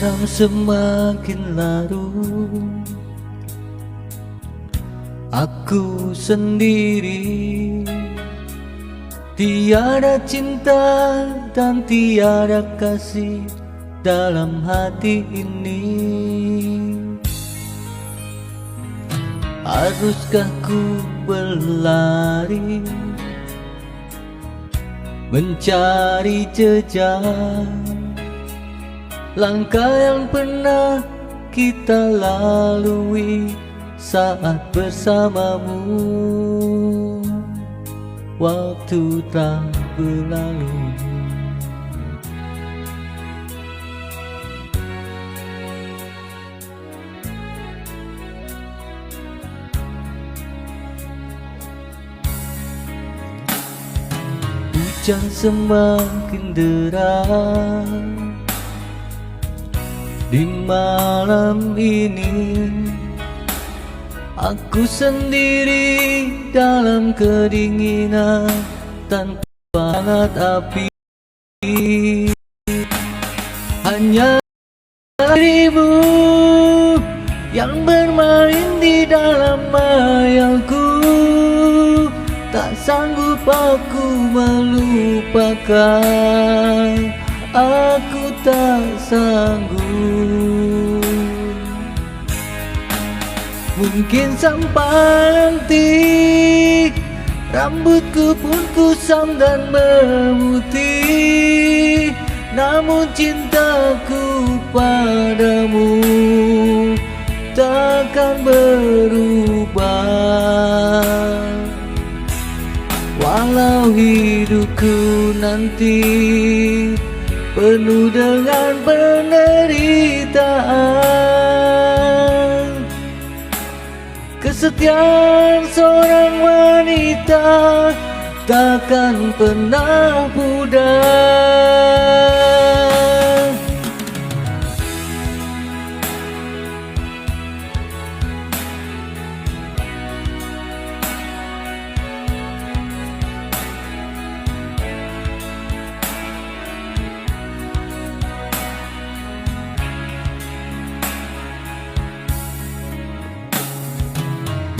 Malam semakin larut, aku sendiri. Tiada cinta dan tiada kasih dalam hati ini. Haruskah ku berlari mencari jejak langkah yang pernah kita lalui saat bersamamu? Waktu telah berlalu, hujan semakin deras di malam ini. Aku sendiri dalam kedinginan tanpa hangat api. Hanya dirimu yang bermain di dalam hayalku. Tak sanggup aku melupakan, aku tak sanggup. Mungkin sampai nanti rambutku pun kusam dan memutih, namun cintaku padamu takkan berubah. Walau hidupku nanti penuh dengan penderitaan, kesetiaan seorang wanita takkan pernah pudar.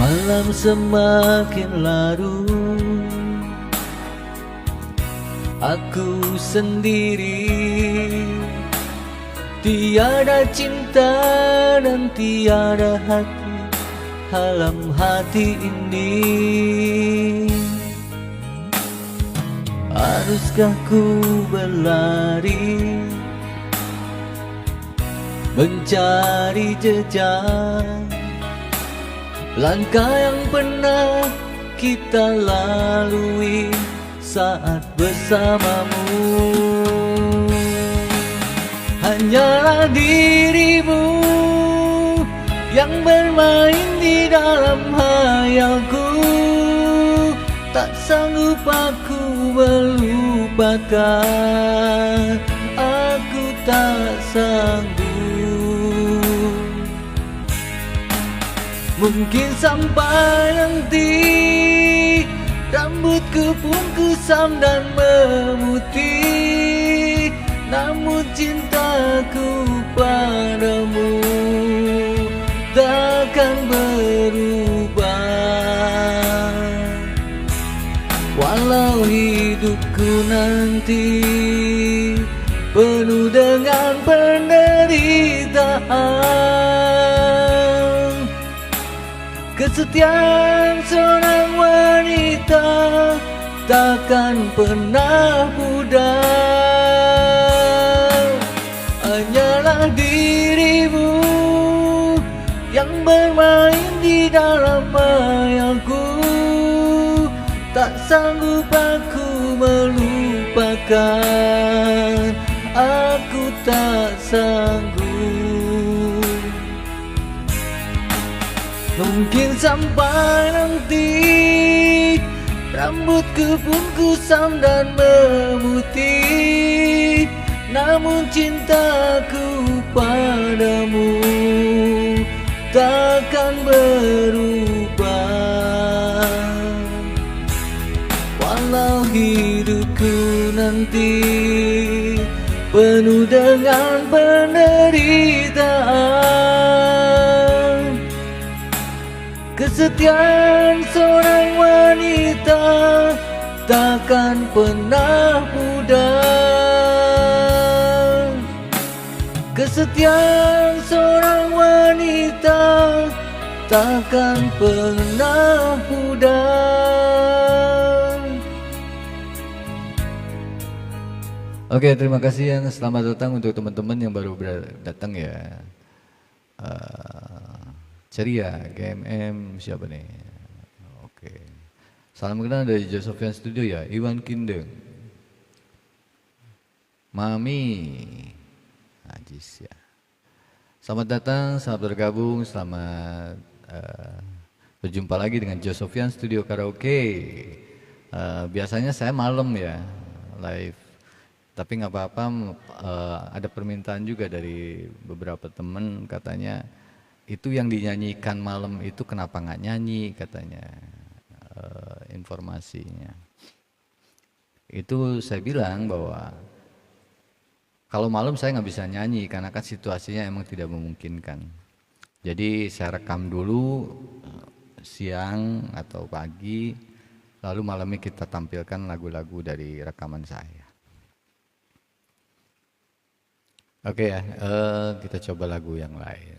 Malam semakin larut, aku sendiri. Tiada cinta dan tiada hati dalam hati ini. Haruskah ku berlari mencari jejak langkah yang pernah kita lalui saat bersamamu? Hanyalah dirimu yang bermain di dalam hayalku. Tak sanggup aku melupakan, aku tak sanggup. Mungkin sampai nanti rambutku pun kusam dan memutih, namun cintaku padamu takkan berubah. Walau hidupku nanti penuh dengan penderitaan, kesetiaan seorang wanita takkan pernah pudar. Hanyalah dirimu yang bermain di dalam hayalku. Tak sanggup aku melupakan, aku tak sanggup. Mungkin sampai nanti rambutku pun kusam dan memutih, namun cintaku padamu takkan berubah. Walau hidupku nanti penuh dengan penderitaan. Kesetiaan seorang wanita takkan pernah pudar. Kesetiaan seorang wanita takkan pernah pudar. Oke, terima kasih yang selamat datang untuk teman-teman yang baru datang ya. Ceria, GMM siapa nih? Oke. Salam kenal dari Josophian Studio ya, Iwan Kindeng. Mami Ajis ya. Selamat datang, selamat bergabung, selamat berjumpa lagi dengan Josophian Studio Karaoke. Biasanya saya malam ya, live. Tapi nggak apa-apa, ada permintaan juga dari beberapa teman katanya, itu yang dinyanyikan malam itu kenapa nggak nyanyi katanya, informasinya. Itu saya bilang bahwa kalau malam saya nggak bisa nyanyi karena kan situasinya emang tidak memungkinkan. Jadi saya rekam dulu siang atau pagi, lalu malamnya kita tampilkan lagu-lagu dari rekaman saya. Oke ya, kita coba lagu yang lain.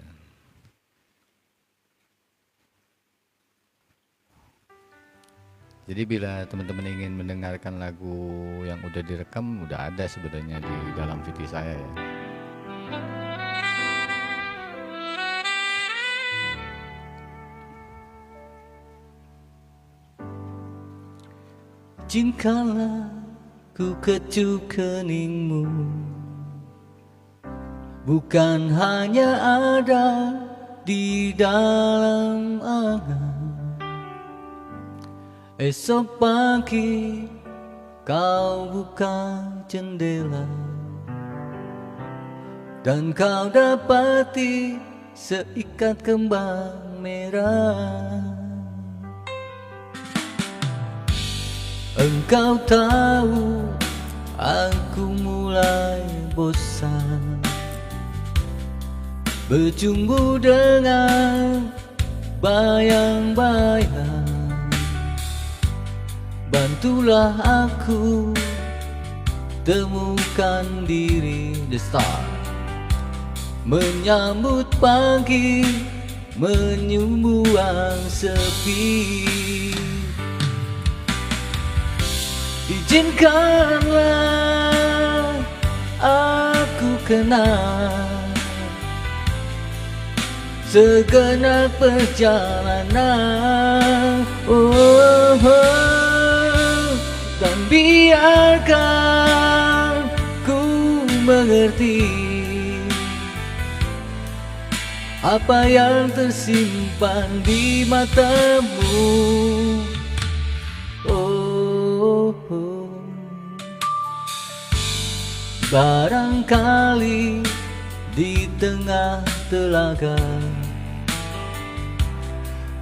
Jadi bila teman-teman ingin mendengarkan lagu yang udah direkam, udah ada sebenarnya di dalam video saya ya. Jikalau ku kecup keningmu, bukan hanya ada di dalam angan, esok pagi kau buka jendela dan kau dapati seikat kembang merah. Engkau tahu aku mulai bosan berjumpa dengan bayang-bayang. Bantulah aku temukan diri, the star, menyambut pagi, menyembuang sepi. Izinkanlah aku kenal segenap perjalanan, dan biarkan ku mengerti apa yang tersimpan di matamu. Barangkali di tengah telaga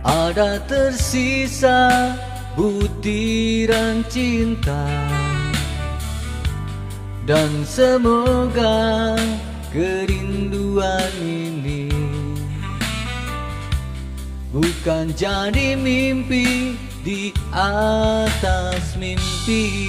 ada tersisa butiran cinta, dan semoga kerinduan ini bukan jadi mimpi di atas mimpi.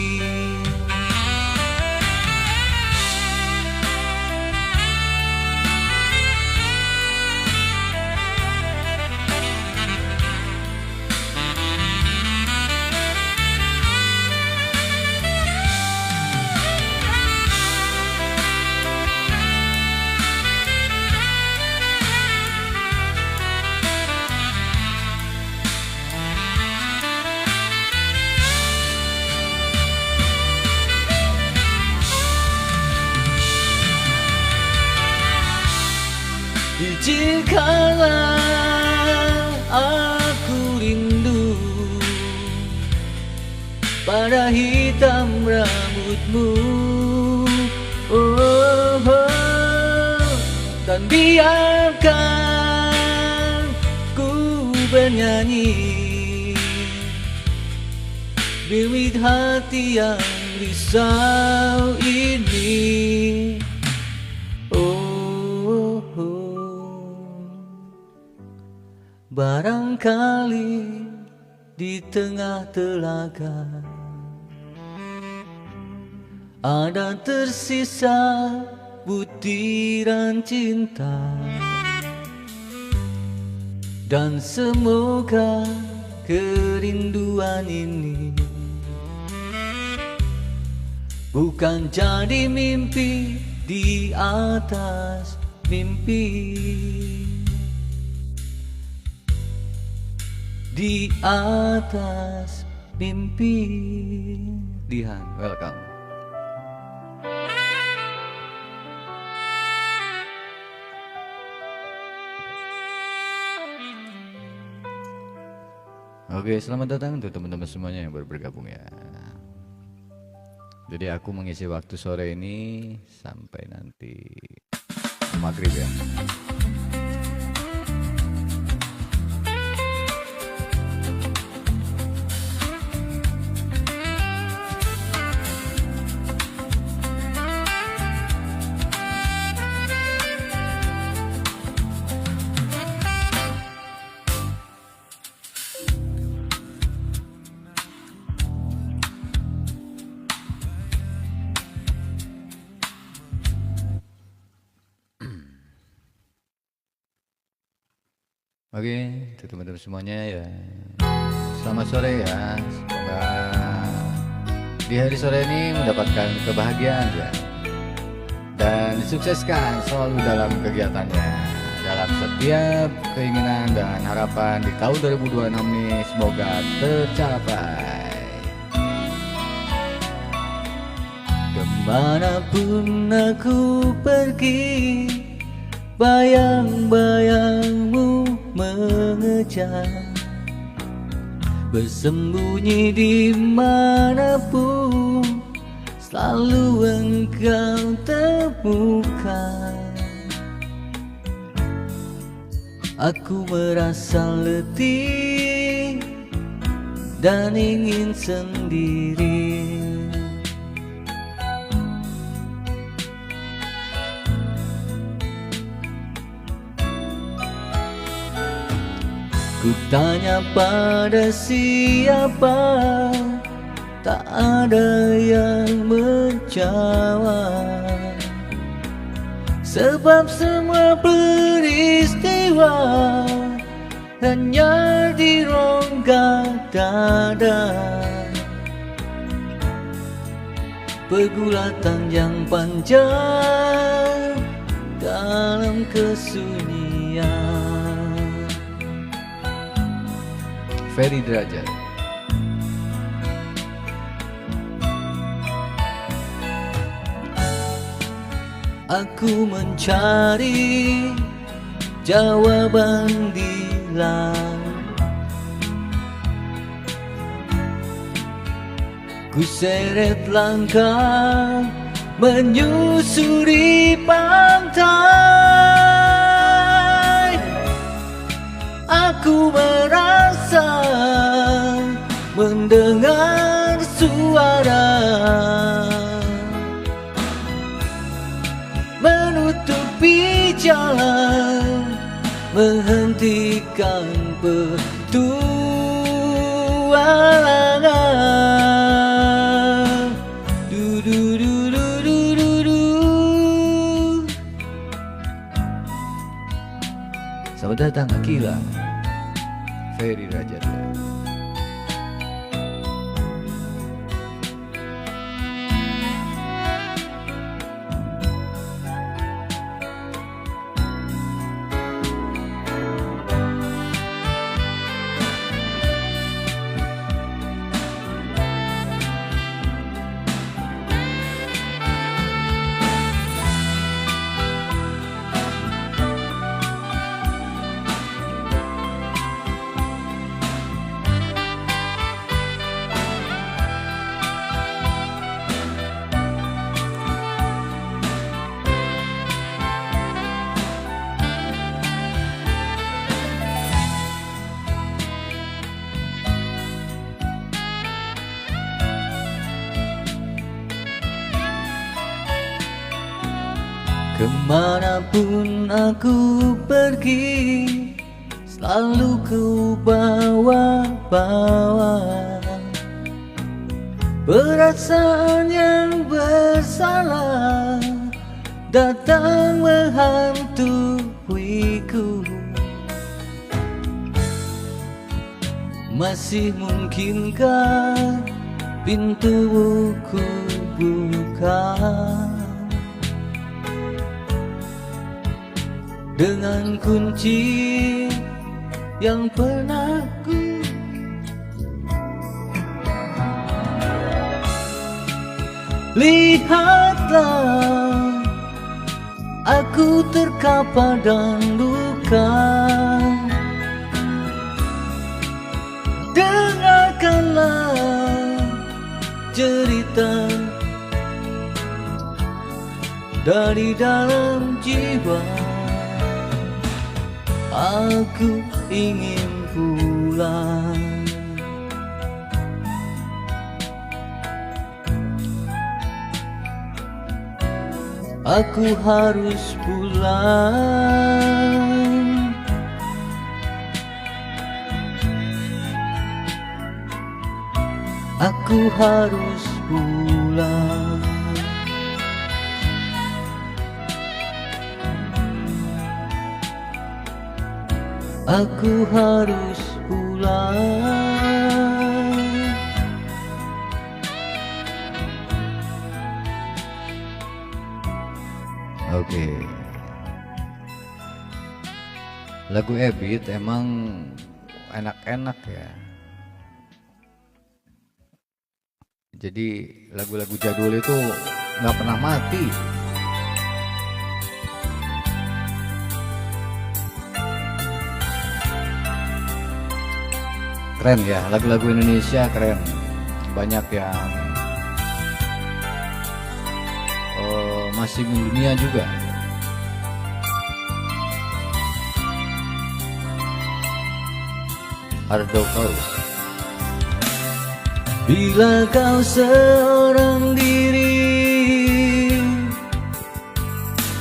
Izinkanlah aku rindu pada hitam rambutmu, dan biarkan ku bernyanyi bimbit hati yang risau ini. Barangkali di tengah telaga ada tersisa butiran cinta, dan semoga kerinduan ini bukan jadi mimpi di atas mimpi, di atas mimpi. Dihan, welcome. Oke, selamat datang untuk teman-teman semuanya yang baru bergabung ya. Jadi aku mengisi waktu sore ini sampai nanti maghrib ya. Oke, untuk teman-teman semuanya ya, selamat sore ya. Semoga di hari sore ini mendapatkan kebahagiaan ya, dan disukseskan selalu dalam kegiatannya, dalam setiap keinginan dan harapan di tahun 2026 ini semoga tercapai. Kemanapun aku pergi, bayang-bayangmu mengejar, bersembunyi di manapun selalu engkau temukan. Aku merasa letih dan ingin sendiri, ku tanya pada siapa, tak ada yang menjawab. Sebab semua peristiwa hanya di rongga dada, pergulatan yang panjang dalam kesunyian. Ferry Derajat. Aku mencari jawaban di laut, ku seret langkah menyusuri pantai. Aku merasa mendengar suara menutupi jalan, menghentikan petualangan. Selamat datang Akila, Ferry Derajat. Kemanapun aku pergi, lalu ku bawa-bawa perasaan yang bersalah datang menghantuiku. Masih mungkinkah pintu ku buka dengan kunci yang pernah ku lihatlah, aku terkapar dan luka. Dengarkanlah cerita dari dalam jiwa. Aku ingin pulang. Aku harus pulang. Aku harus pulang. Aku harus pulang. Oke. Lagu Ebit emang enak-enak ya. Jadi lagu-lagu jadul itu nggak pernah mati. Keren ya, lagu-lagu Indonesia keren. Banyak yang masih mendunia juga. Ardo Kaus. Bila kau seorang diri,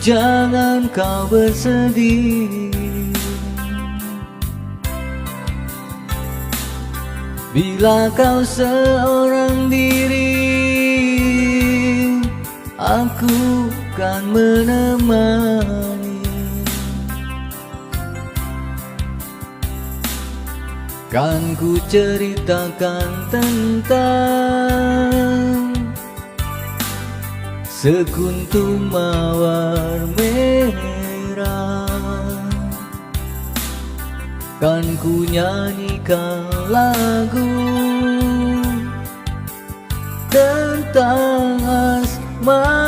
jangan kau bersedih. Bila kau seorang diri, aku kan menemani. Kan ku ceritakan tentang sekuntum mawar merah. Kan ku nyanyikan lagu tentang asmara.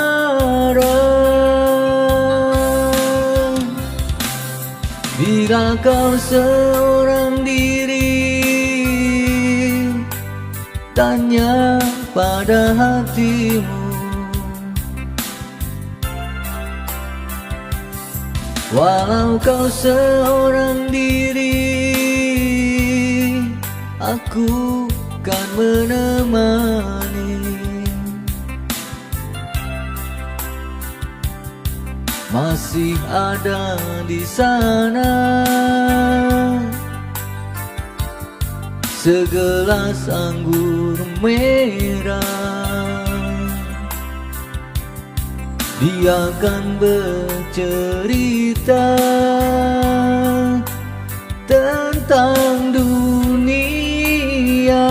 Bila kau seorang diri, tanya pada hatimu, walau kau seorang diri, aku kan menemani. Masih ada di sana segelas anggur merah. Dia akan bercerita tentang dunia.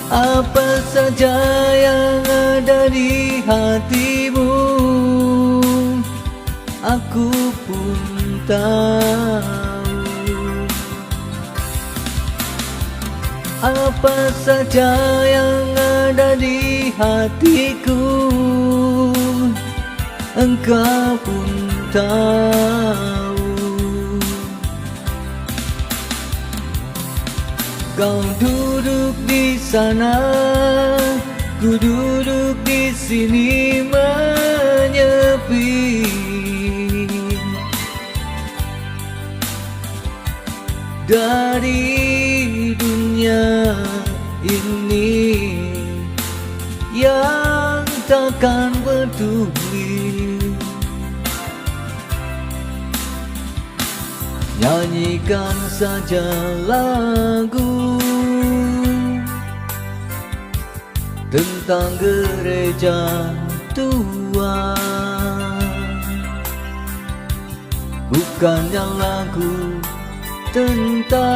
Apa saja yang ada di hatimu, aku pun tahu. Apa saja yang ada di hatiku, engkau pun tahu. Kau duduk di sana, ku duduk di sini menyepi. Dari dunia ini yang takkan peduli. nyanyikan saja lagu tentang gereja tua, bukannya lagu tentang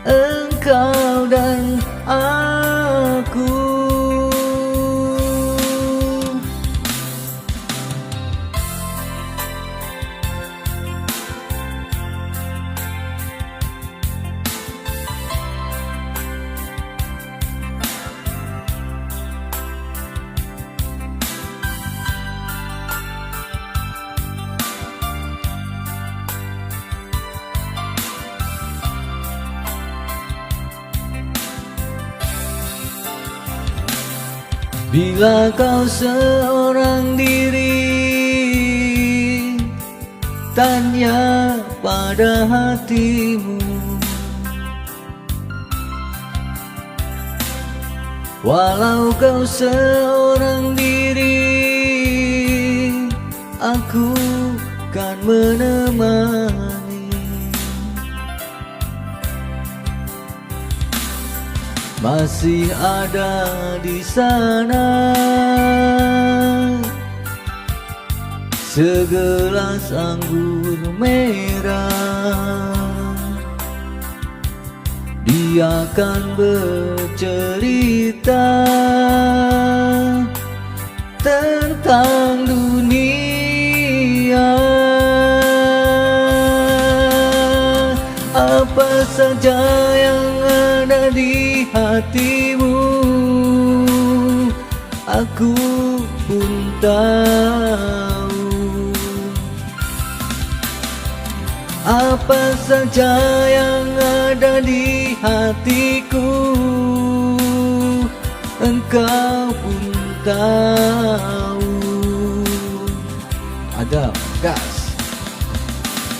engkau dan aku. Bila kau seorang diri, tanya pada hatimu, walau kau seorang diri, aku kan menemani. Masih ada di sana segelas anggur merah, dia akan bercerita tentang dunia. Apa saja yang ada di hatimu, aku pun tahu. Apa saja yang ada di hatiku, engkau pun tahu. Ada gas.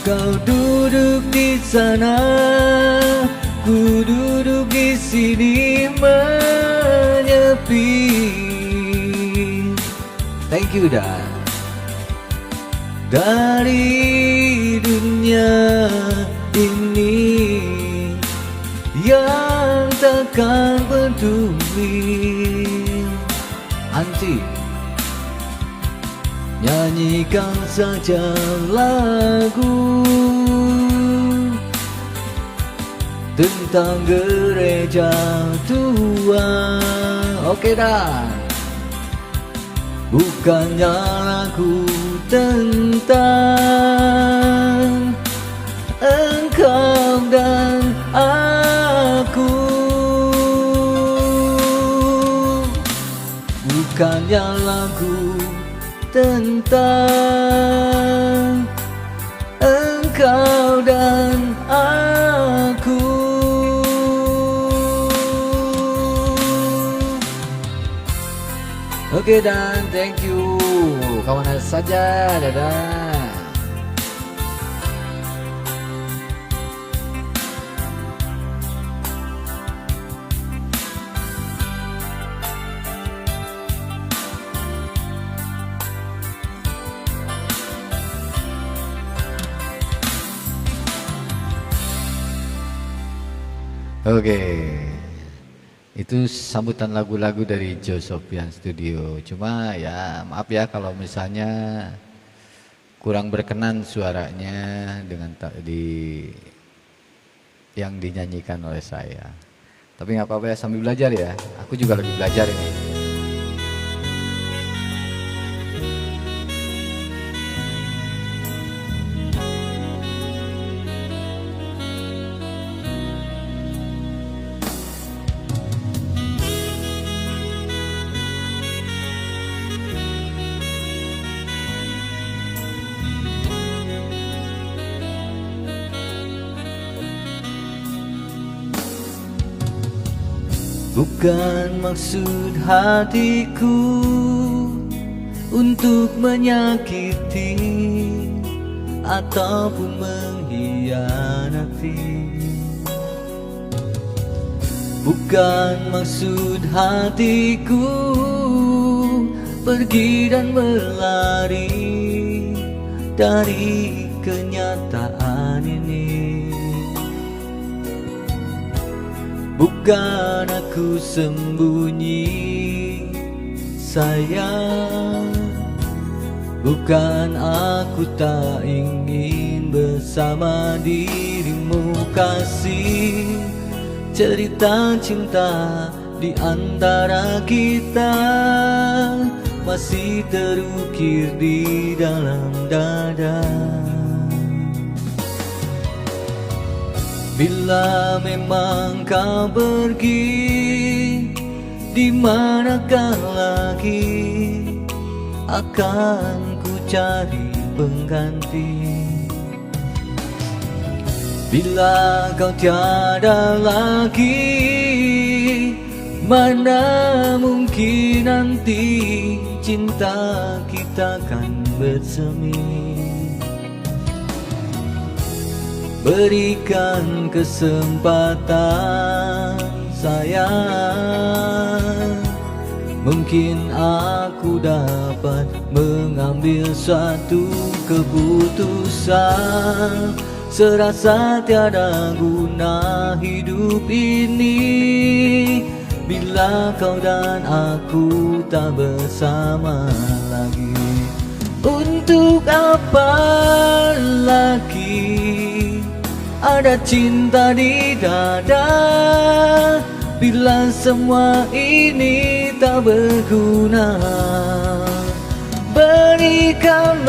Kau duduk di sana, ku duduk di sini menyepi. Thank you Dan. Dari dunia ini yang takkan peduli. Anti, nyanyikan saja lagu tentang gereja tua. Oke dah. Bukannya lagu tentang engkau dan aku, bukannya lagu tentang engkau dan aku. Oke Dan, thank you. Kawan saja, dadah. Oke, itu sambutan lagu-lagu dari Joe Sofian Studio. Cuma ya maaf ya kalau misalnya kurang berkenan suaranya dengan yang dinyanyikan oleh saya. Tapi nggak apa-apa ya, sambil belajar ya. Aku juga lagi belajar ini. Bukan maksud hatiku untuk menyakiti ataupun mengkhianati. Bukan maksud hatiku pergi dan berlari dari kenyataan ini. Bukan aku sembunyi sayang, bukan aku tak ingin bersama dirimu kasih. Cerita cinta di antara kita masih terukir di dalam dada. Bila memang kau pergi, di manakah lagi akan ku cari pengganti. Bila kau tiada lagi, mana mungkin nanti cinta kita kan bersemi. Berikan kesempatan sayang, mungkin aku dapat mengambil suatu keputusan. Serasa tiada guna hidup ini bila kau dan aku tak bersama lagi. Untuk apa lagi ada cinta di dada bila semua ini tak berguna? Berikanlah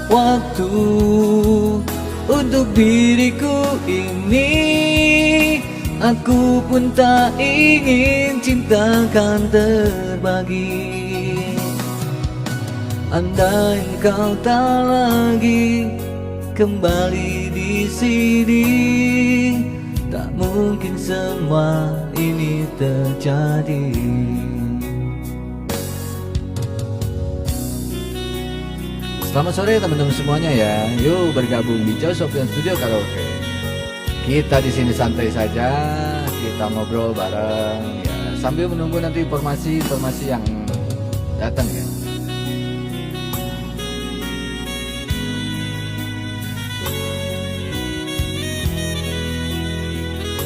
waktu untuk diriku ini. Aku pun tak ingin cinta kan terbagi. Andai kau tak lagi kembali di sini, tak mungkin semua ini terjadi. Selamat sore teman-teman semuanya ya. Yuk bergabung di Joe Sofyan Studio Karaoke. Kita di sini santai saja, kita ngobrol bareng ya, sambil menunggu nanti informasi-informasi yang datang ya.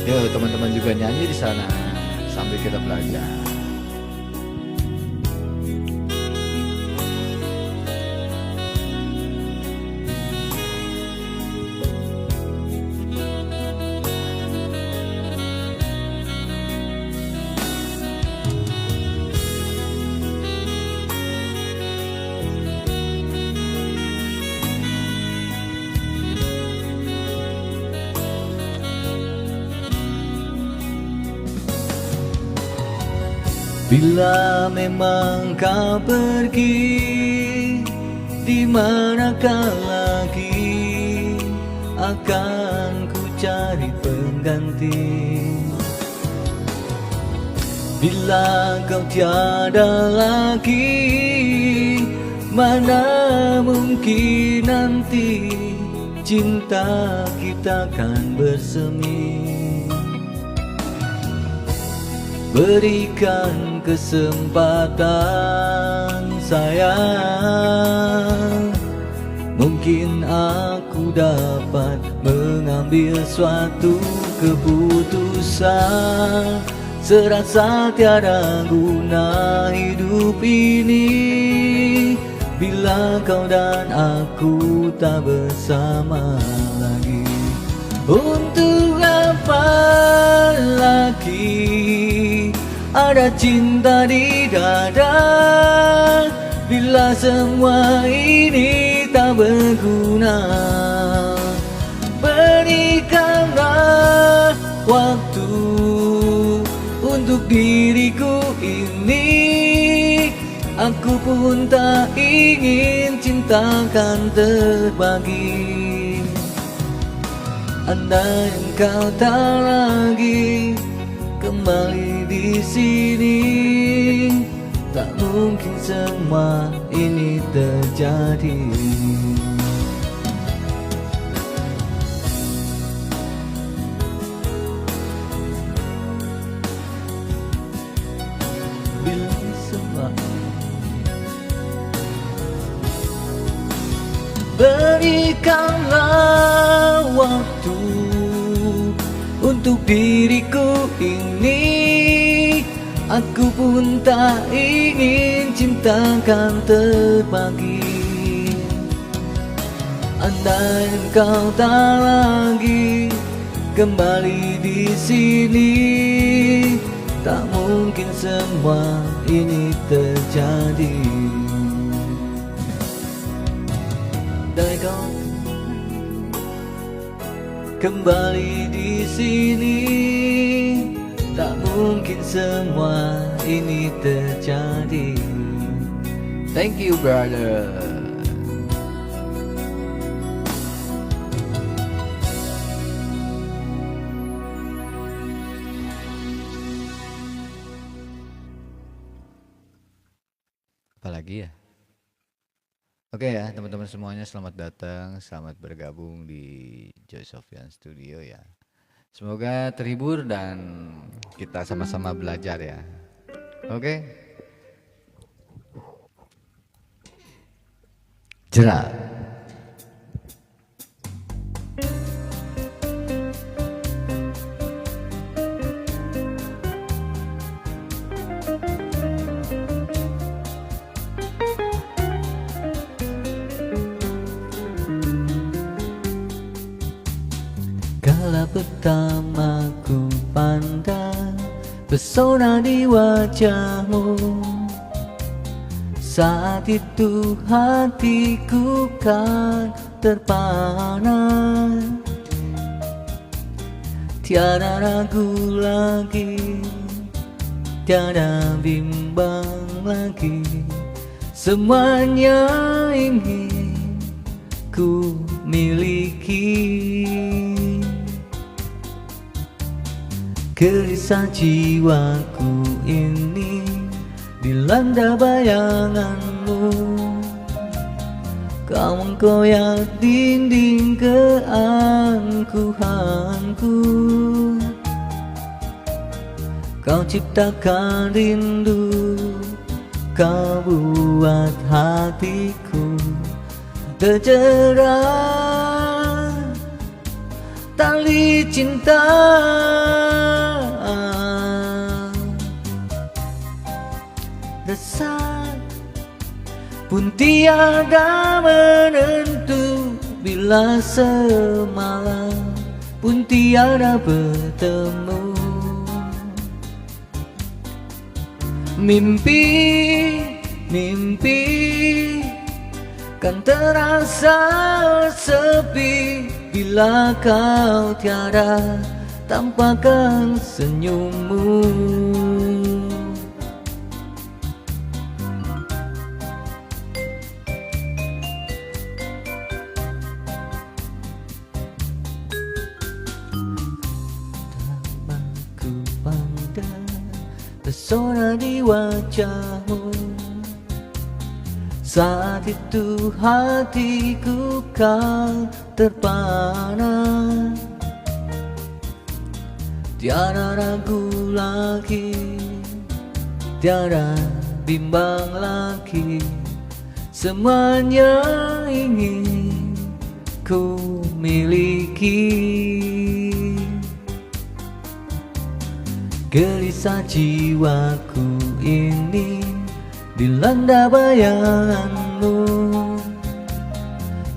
Yuk teman-teman juga nyanyi di sana sambil kita belajar. Bila memang kau pergi, di manakah lagi akan ku cari pengganti. Bila kau tiada lagi, mana mungkin nanti cinta kita kan bersemi. Berikan kesempatan sayang, mungkin aku dapat mengambil suatu keputusan. Serasa tiada guna hidup ini bila kau dan aku tak bersama lagi. Untuk apa lagi ada cinta di dada bila semua ini tak berguna? Berikanlah waktu untuk diriku ini. Aku pun tak ingin cinta kan terbagi. Andai engkau tak lagi kembali di sini, tak mungkin semua ini terjadi. Bila semua Berikanlah waktu untuk diriku ini. Aku pun tak ingin cintakan terbagi. Andai engkau tak lagi kembali di sini, tak mungkin semua ini terjadi. Andai kau kembali di sini, tak mungkin semua ini terjadi. Thank you, brother. Apalagi ya? Oke ya, teman-teman semuanya, selamat datang, selamat bergabung di Joy Sofyan Studio ya. Semoga terhibur dan kita sama-sama belajar ya. Oke? Jerat. Kala pertama ku pandang pesona di wajahmu, saat itu hatiku kan terpana. Tiada ragu lagi, tiada bimbang lagi, semuanya ingin ku miliki. Gelisah jiwaku ini dilanda bayanganmu, kau mengkoyak dinding keangkuhanku. Kau ciptakan rindu, kau buat hatiku terjerat tali cinta. Resah pun tiada menentu, bila semalam pun tiada bertemu. Mimpi, mimpi kan terasa sepi, bila kau tiada tampakkan senyummu. Aku pandang pesona di wajahmu, saat itu hatiku kan terpana. Tiada ragu lagi, tiada bimbang lagi, semuanya ingin ku miliki. Gelisah jiwaku ini dilanda bayanganmu,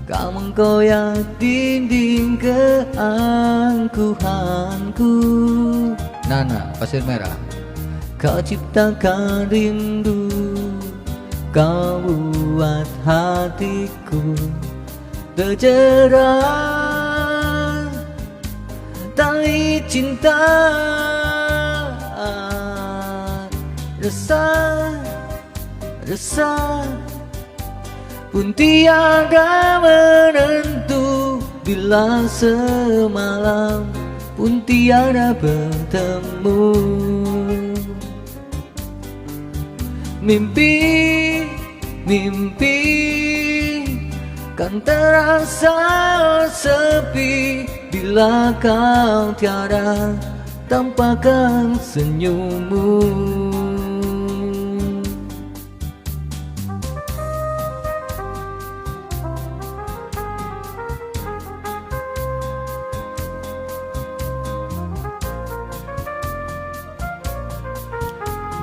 kau mengkoyak dinding keangkuhanku. Nana, Pasir Merah. Kau ciptakan rindu, kau buat hatiku terjerat tali cinta. Resah, resah pun tiada menentu, bila semalam pun tiada bertemu. Mimpi, mimpi kan terasa sepi, bila kau tiada tampakkan senyummu.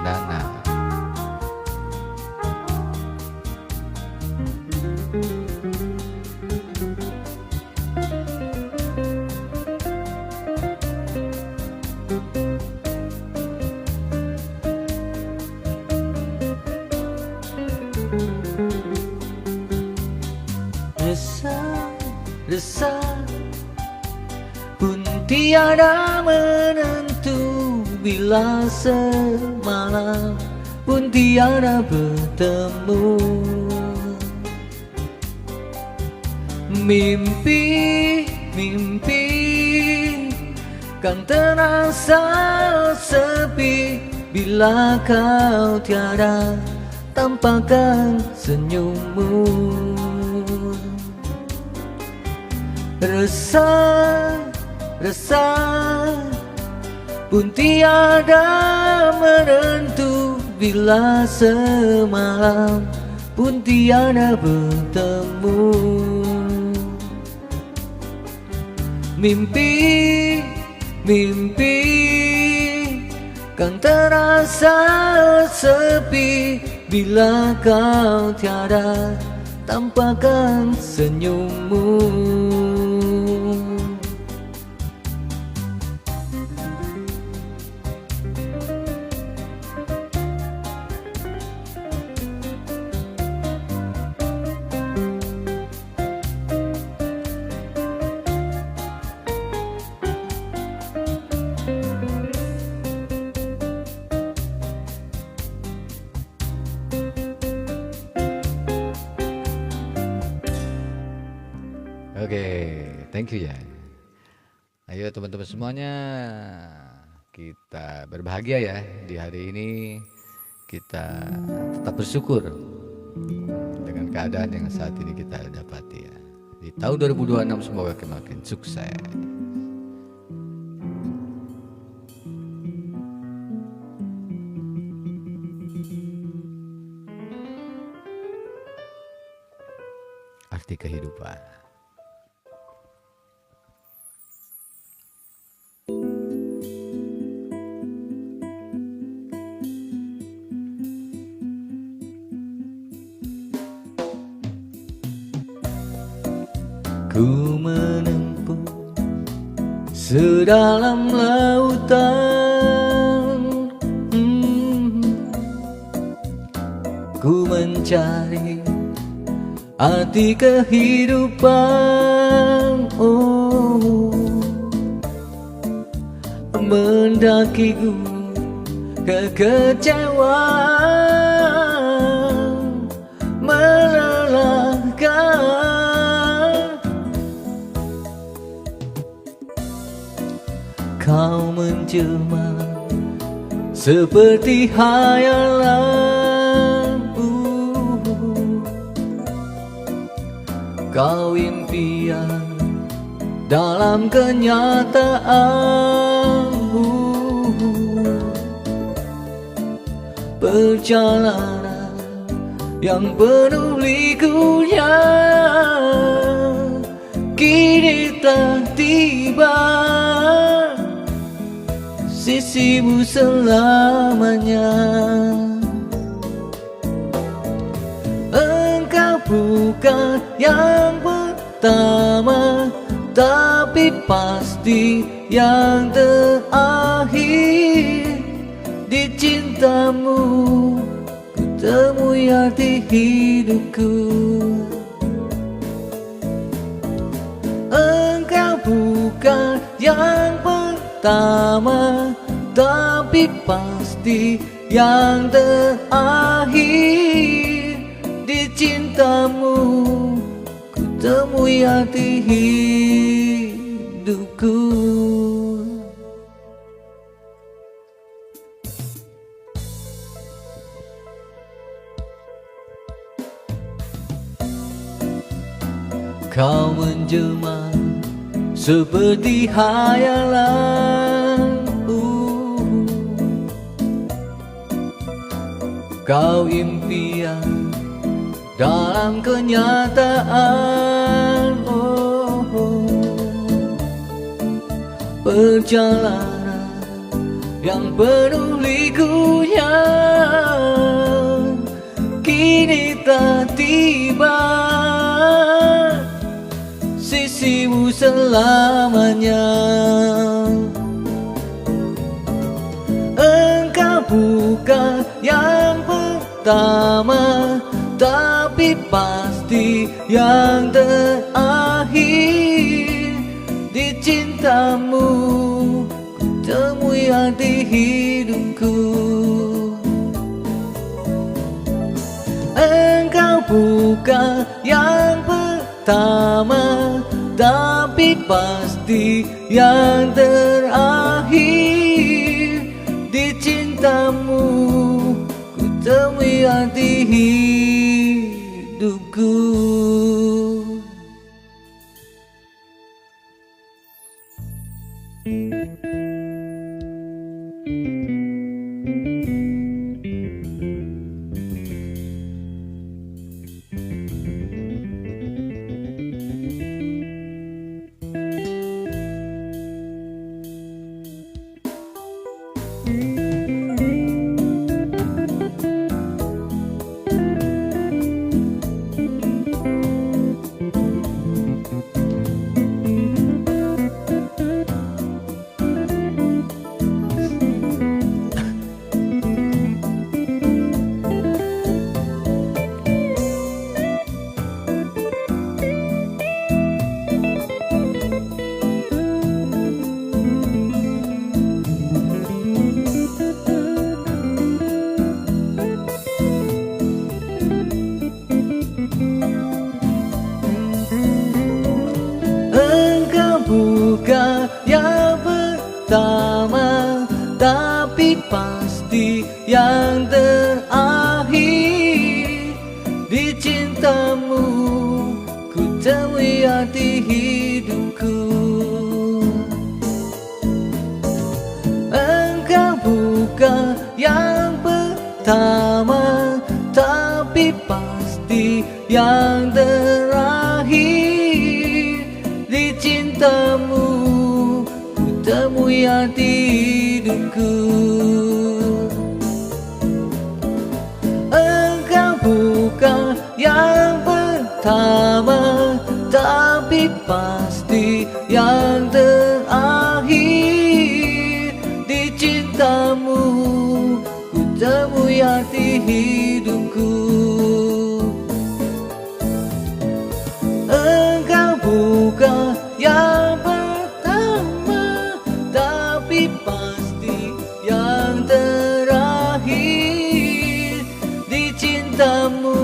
Perdana. Resah pun tiada menentu, bila semalam pun tiada bertemu. Mimpi kan terasa sepi, bila kau tiada tampakkan senyummu. Resah pun tiada menentu, bila semalam pun tiada bertemu. Mimpi kan terasa sepi, bila kau tiada tampakkan senyummu. Oke, thank you ya. Ayo teman-teman semuanya, kita berbahagia ya di hari ini. Kita tetap bersyukur dengan keadaan yang saat ini kita dapati ya. Di tahun 2026 semoga makin sukses. Arti kehidupan. Ku menempuh sedalam lautan, ku mencari arti kehidupan. Oh, mendaki gunung kekecewaan melelahkan. Kau menjelma seperti hayalan, kau impian dalam kenyataan. Perjalanan yang penuh likunya kini telah tiba, sisimu selamanya. Engkau bukan yang pertama, tapi pasti yang terakhir. Di cintamu ku temui arti hidupku. Engkau bukan yang pertama, tapi pasti yang terakhir. Di cintamu ku temui arti hidupku. Kau menjelma seperti hayalan, kau impian dalam kenyataan. Perjalanan yang penuh likunya kini tak tiba sisimu selamanya. Engkau bukan yang pertama, tapi pasti yang terakhir. Di cintamu ku temui arti hidupku. Engkau bukan yang pertama, tapi pasti yang terakhir. Di cintamu ku temui arti hidupku. Bukan yang pertama, tapi pasti yang terakhir. Di cintamu ku temui arti hidupku. Engkau bukan yang pertama, tapi pasti yang terakhir. Di cintamu ku temui arti hidupku. Engkau bukan yang pertama, tapi pasti yang terakhir. Di cintamu ku temui arti hidupku. Engkau bukan yang pertama, tapi pasti yang terakhir. Di cintamu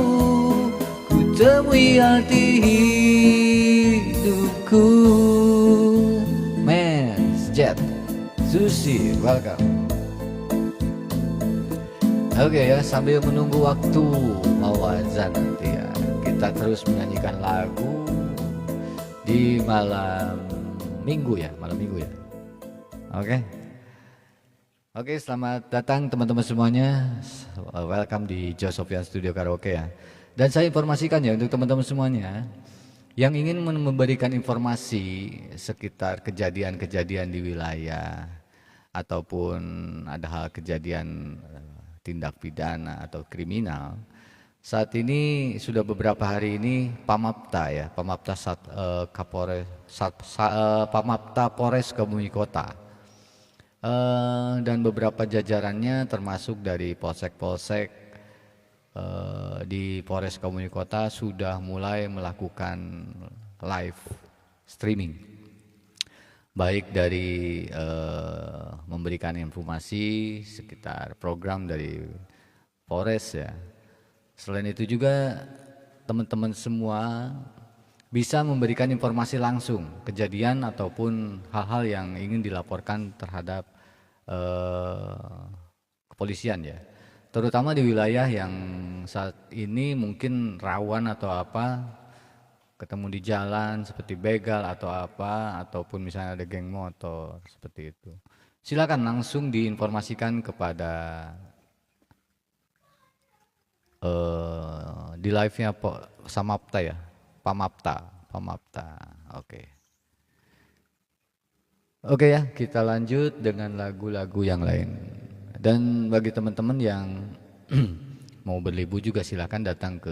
ku temui arti hidupku. Men's Jet, Susi, welcome. Oke ya, sambil menunggu waktu mau azan nanti ya, kita terus menyanyikan lagu di malam minggu ya. Oke, selamat datang teman-teman semuanya. Welcome di Joe Sofyan Studio Karaoke ya. Dan saya informasikan ya untuk teman-teman semuanya yang ingin memberikan informasi sekitar kejadian-kejadian di wilayah ataupun ada hal kejadian tindak pidana atau kriminal. Saat ini sudah beberapa hari ini Pamapta ya, Pamapta Polres Kebumen Kota dan beberapa jajarannya termasuk dari polsek-polsek di Polres Kebumen Kota sudah mulai melakukan live streaming, baik dari memberikan informasi sekitar program dari Polres ya. Selain itu juga teman-teman semua bisa memberikan informasi langsung kejadian ataupun hal-hal yang ingin dilaporkan terhadap kepolisian ya, terutama di wilayah yang saat ini mungkin rawan atau apa, ketemu di jalan seperti begal atau apa, ataupun misalnya ada geng motor seperti itu. Silakan langsung diinformasikan kepada di live-nya Samapta ya, Pamapta. Oke. Oke ya, kita lanjut dengan lagu-lagu yang lain. Dan bagi teman-teman yang mau berlibur juga silakan datang ke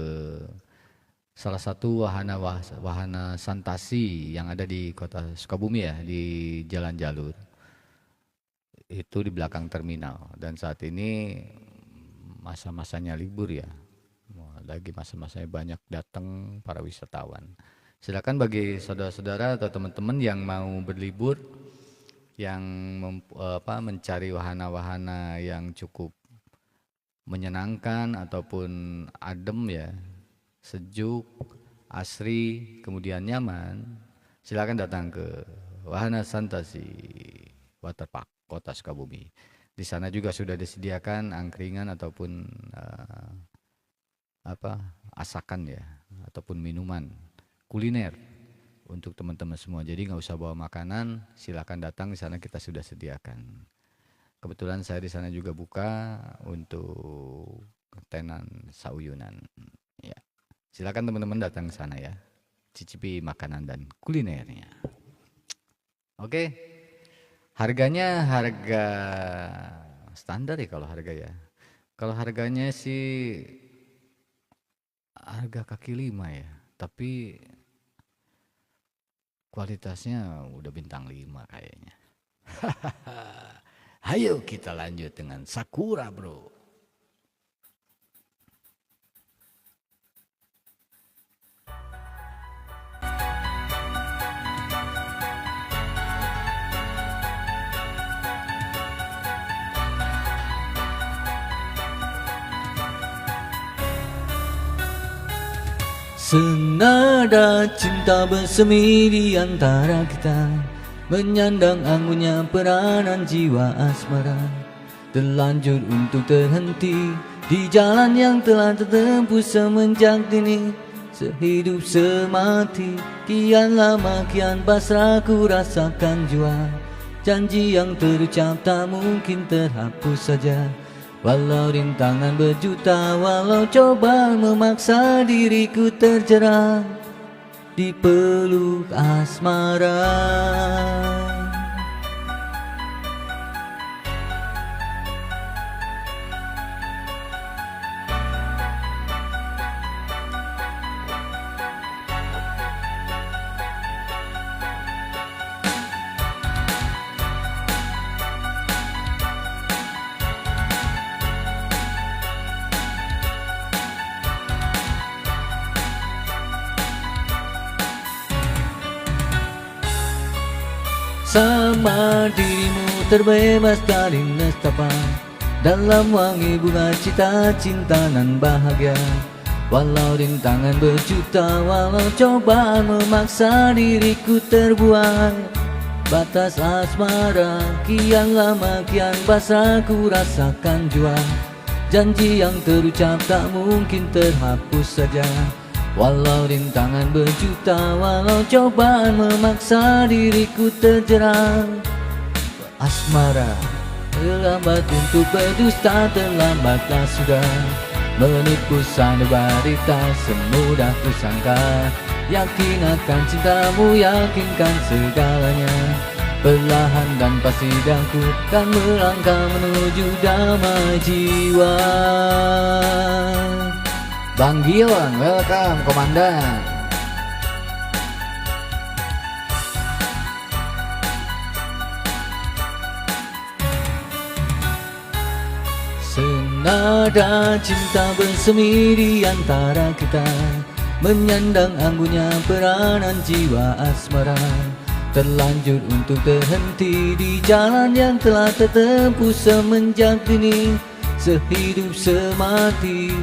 salah satu wahana santasi yang ada di Kota Sukabumi ya, di Jalan Jalur. Itu di belakang terminal. Dan saat ini masa-masanya libur ya. Lagi masa-masanya banyak datang para wisatawan. Silakan bagi saudara-saudara atau teman-teman yang mau berlibur, yang mencari wahana-wahana yang cukup menyenangkan ataupun adem ya, sejuk, asri, kemudian nyaman, silakan datang ke Wahana Santasi Waterpark Kota Sukabumi. Di sana juga sudah disediakan angkringan ataupun asakan ya, ataupun minuman, kuliner untuk teman-teman semua. Jadi nggak usah bawa makanan, silakan datang, di sana kita sudah sediakan. Kebetulan saya di sana juga buka untuk tenan sauyunan. Ya, silakan teman-teman datang ke sana ya, cicipi makanan dan kulinernya. Oke, harganya harga standar ya kalau harga ya. Kalau harganya sih harga kaki lima ya, tapi kualitasnya udah bintang 5 kayaknya. Ayo kita lanjut dengan Sakura bro. Senada cinta bersemi di antara kita, menyandang anggunnya peranan jiwa asmara, terlanjur untuk terhenti di jalan yang telah tertempuh semenjak dini. Sehidup semati, kian lama kian pasrah ku rasakan jua. Janji yang terucap tak mungkin terhapus saja, walau rintangan berjuta, walau coba memaksa diriku terjerat di peluk asmara. Sama dirimu terbebas dari nestapa, dalam wangi bunga cita cinta nan bahagia. Walau rintangan berjuta, walau cobaan memaksa diriku terbuai, batas asmara kian lama kian basah ku rasakan jua. Janji yang terucap tak mungkin terhapus saja, walau rintangan berjuta, walau cobaan memaksa diriku terjerat. Asmara, terlambat untuk berdusta, terlambatlah sudah menipu sanubari tak semudah kusangka. Yakin akan cintamu, yakinkan segalanya, perlahan dan pasti aku kan melangkah menuju damai jiwa. Bang Gion, welcome komandan. Senada cinta bersemi di antara kita, menyandang anggunnya peranan jiwa asmara, terlanjur untuk terhenti di jalan yang telah tertempuh semenjak dini. Sehidup semati,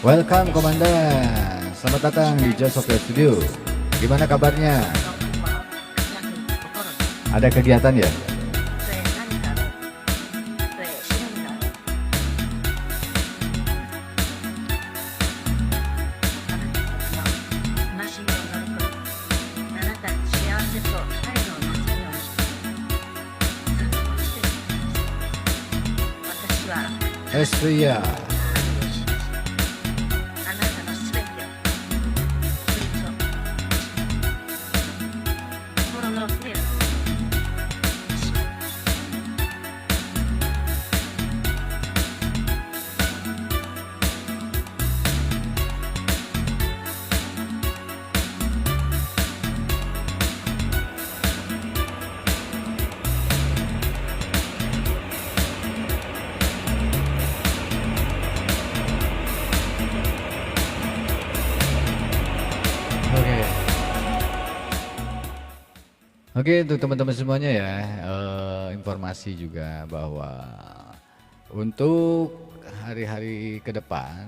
Welcome komandan, selamat datang di Josofia Studio. Gimana kabarnya? Ada kegiatan ya? Estria. あなたのすべて心の手をOke, untuk teman-teman semuanya ya, informasi juga bahwa untuk hari-hari ke depan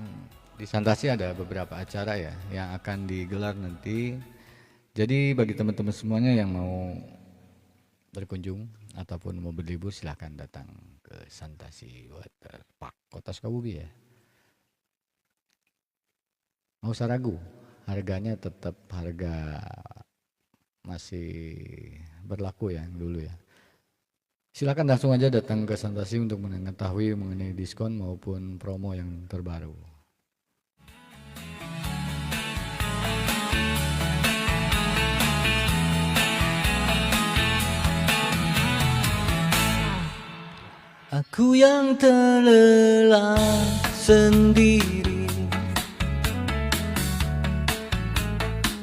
di Santasi ada beberapa acara ya yang akan digelar nanti. Jadi bagi teman-teman semuanya yang mau berkunjung ataupun mau berlibur silahkan datang ke Santasi Water Park Kota Sukabumi ya. Nggak usah ragu, harganya tetap harga masih berlaku ya dulu ya. Silakan langsung aja datang ke Santasi untuk mengetahui mengenai diskon maupun promo yang terbaru. Aku yang terlelap sendiri,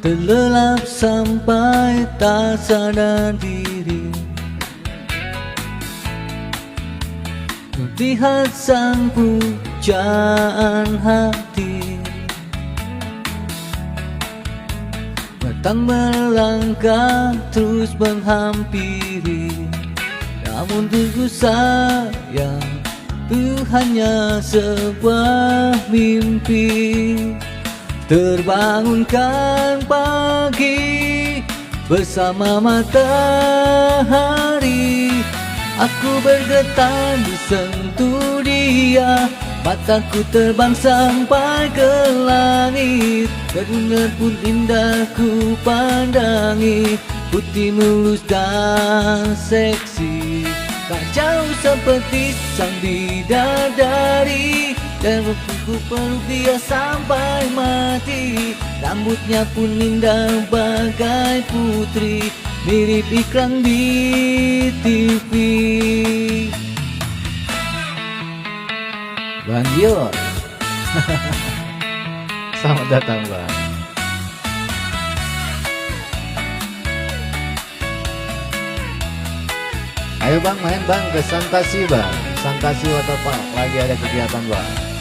terlelap sampai tak sadar diri, lihat sang pujaan hati datang melangkah terus menghampiri. Namun tubuh saya itu hanya sebuah mimpi. Terbangunkan pagi bersama matahari, aku bergetar disentuh dia, mataku terbang sampai ke langit. Dunia pun indah ku pandangi, putih mulus dan seksi, tak jauh seperti sang bidadari. Dan aku peluk dia sampai mati. Rambutnya pun indah bagai putri, mirip iklan di TV. Bang Dion. Selamat datang Bang. Ayo Bang main Bang ke Santasi Bang. Santasi Water Park lagi ada kegiatan Bang.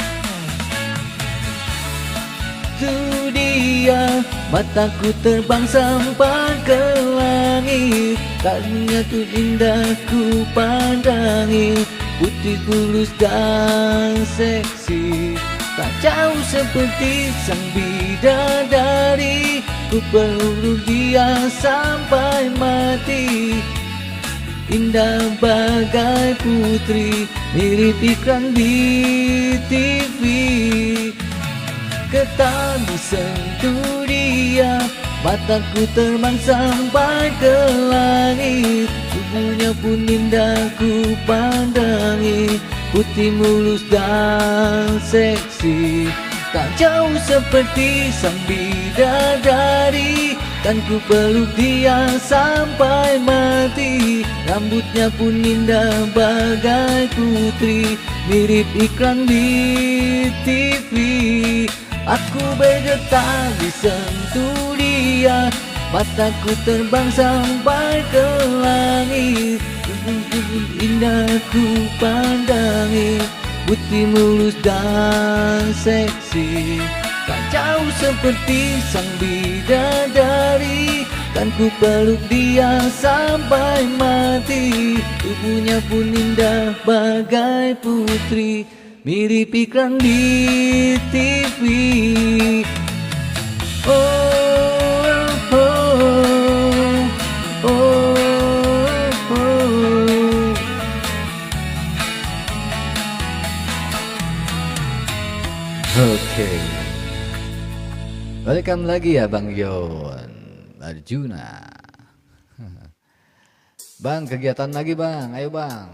Itu dia, mataku terbang sampai ke langit. Tadinya tuh indah ku pandangi, putih tulus dan seksi, tak jauh seperti sang bidadari. Ku peluk dia sampai mati, indah bagai putri, mirip iklan di TV. Ketar disentuh dia, mataku terbang sampai ke langit. Tubuhnya pun indah ku pandangi, putih mulus dan seksi, tak jauh seperti sang bidadari. Kan ku peluk dia sampai mati. Rambutnya pun indah bagai putri, mirip iklan di TV. Aku bergetar disentuh dia, mataku terbang sampai ke langit. Indah ku pandangi, putih mulus dan seksi, tak jauh seperti sang bidadari. Kan ku peluk dia sampai mati. Tubuhnya pun indah bagai putri, mirip iklan di TV. Oh, oh, oh, oh, oh. Oke. Welcome lagi ya Bang Yon Arjuna. Bang, kegiatan lagi Bang. Ayo Bang.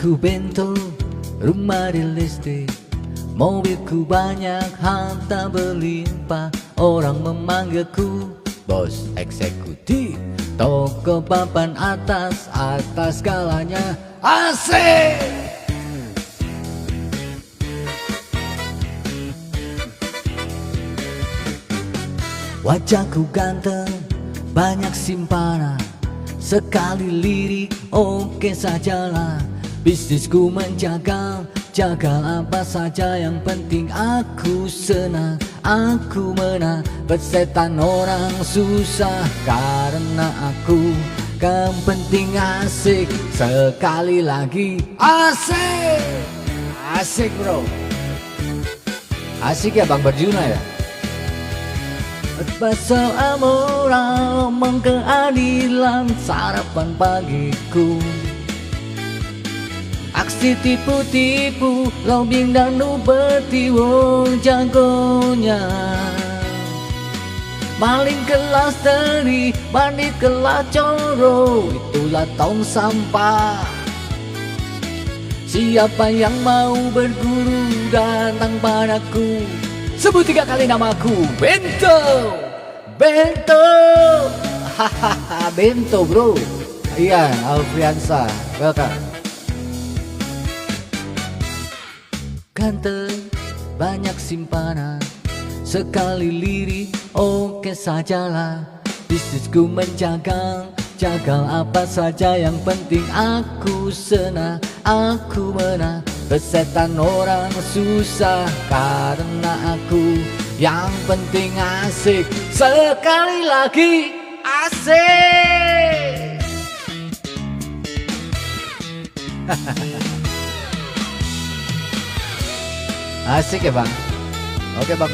Aku bento, rumah di listrik, mobilku banyak, harta berlimpah. Orang memanggilku bos eksekutif, toko papan atas, atas segalanya. Asik! Wajahku ganteng, banyak simpanan, sekali lirik oke sajalah. Bisnisku menjagal, jagal apa saja, yang penting aku senang, aku menang. Persetan orang susah karena aku, yang penting asik. Sekali lagi asik. Asik bro. Asik ya Bang Berjuna ya. Soal moral, omong keadilan, sarapan pagiku. Aksi tipu-tipu, lobbying dan upeti, wong jagonya. Maling kelas teri, bandit kelas coro, itulah tong sampah. Siapa yang mau berguru datang padaku, sebut 3 kali namaku. Bento, Bento, hahaha, Bento bro. Iya, Alfiansa, welcome. Ganteng, banyak simpanan, sekali lirik oke sajalah. Bisnisku menjagal, jagal apa saja, yang penting aku senang, aku menang. Persetan orang susah karena aku, yang penting asik. Sekali lagi asik. Asik ya bang. Oke bang.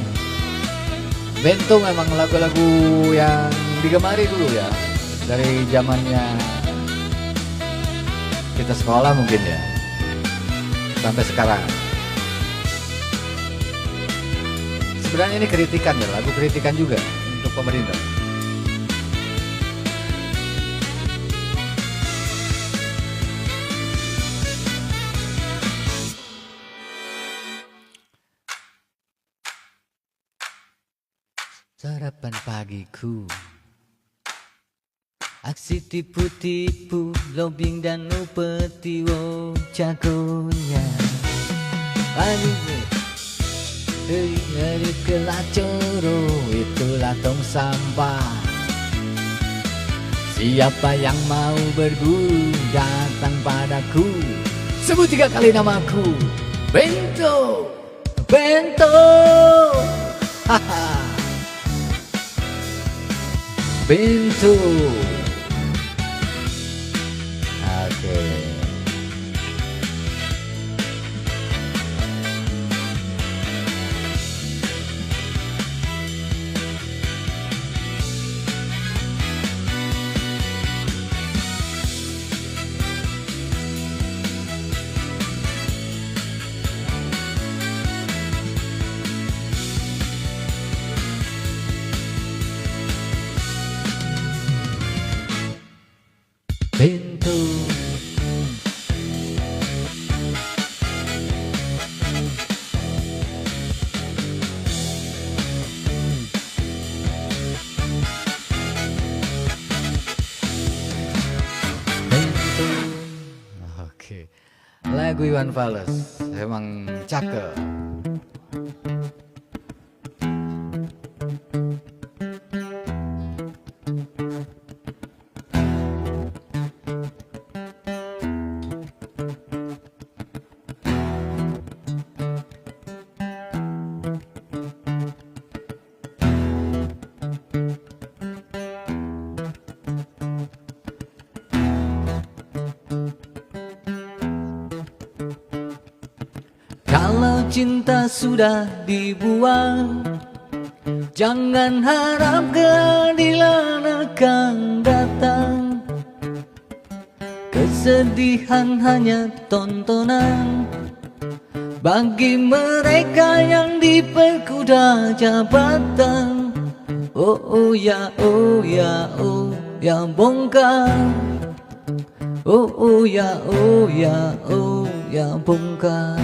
Bento memang lagu-lagu yang digemari dulu ya, dari zamannya kita sekolah mungkin ya, sampai sekarang. Sebenarnya ini kritikan ya, lagu kritikan juga untuk pemerintah. Sarapan pagiku, aksi tipu-tipu, lobbying dan upeti, wow jagonya. Aduh, dari kelas coro, itulah tong sampah. Siapa yang mau berguru datang padaku, sebut 3 kali namaku. Bento, Bento, haha, Bento. Oke. Bento. Bento. Oke. Lagu Iwan Fals emang cakep. Kalau cinta sudah dibuang, jangan harap keadilan akan datang. Kesedihan hanya tontonan bagi mereka yang diperkuda jabatan. Oh ya, oh ya, oh ya bongkar. oh ya, oh ya, oh ya bongkar.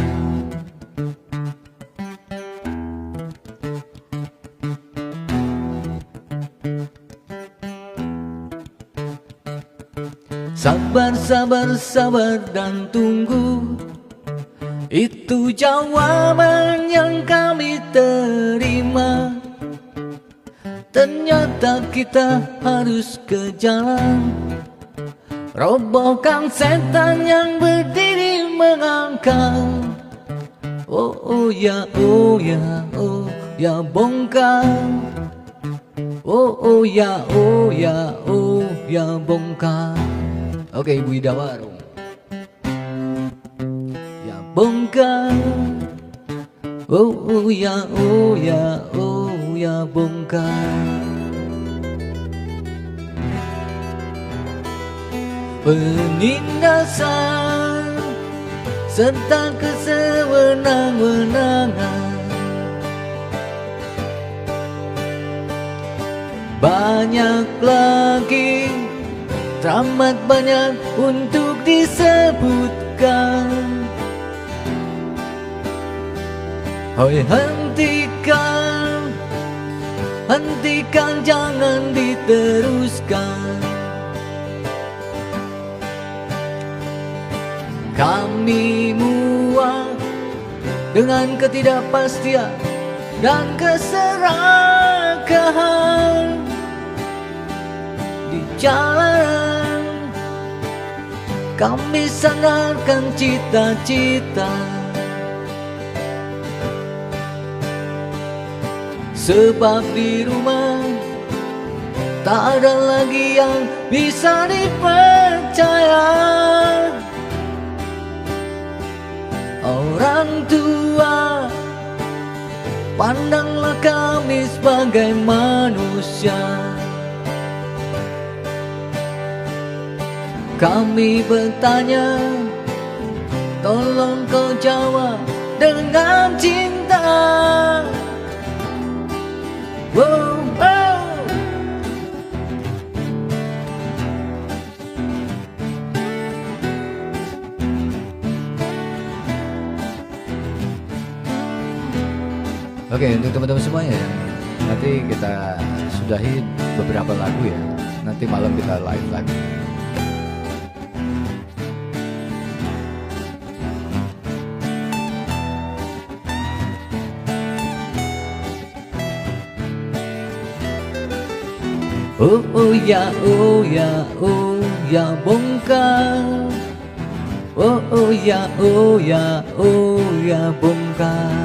Sabar, sabar, sabar dan tunggu, itu jawaban yang kami terima. Ternyata kita harus ke jalan, robohkan setan yang berdiri mengangkang. Oh ya, oh ya, oh ya bongkar. Oh ya, oh ya, oh ya bongkar. Oke, Ibu Ida Warung. Ya bongkar. Oh ya, oh ya, oh ya bongkar. Penindasan serta kesewenang-wenangan, banyak lagi, teramat banyak untuk disebutkan. Hoi, hentikan, hentikan, jangan diteruskan. Kami muak dengan ketidakpastian dan keserakahan di jalanan. Kami sandarkan cita-cita, sebab di rumah tak ada lagi yang bisa dipercaya. Orang tua, pandanglah kami sebagai manusia. Kami bertanya, tolong kau jawab dengan cinta. Wow, wow. Oke, untuk teman-teman semuanya ya, nanti kita sudahi beberapa lagu ya. Nanti malam kita live lagi. Oh ya, oh ya, oh ya bongkar. Oh ya, oh ya, oh ya bongkar.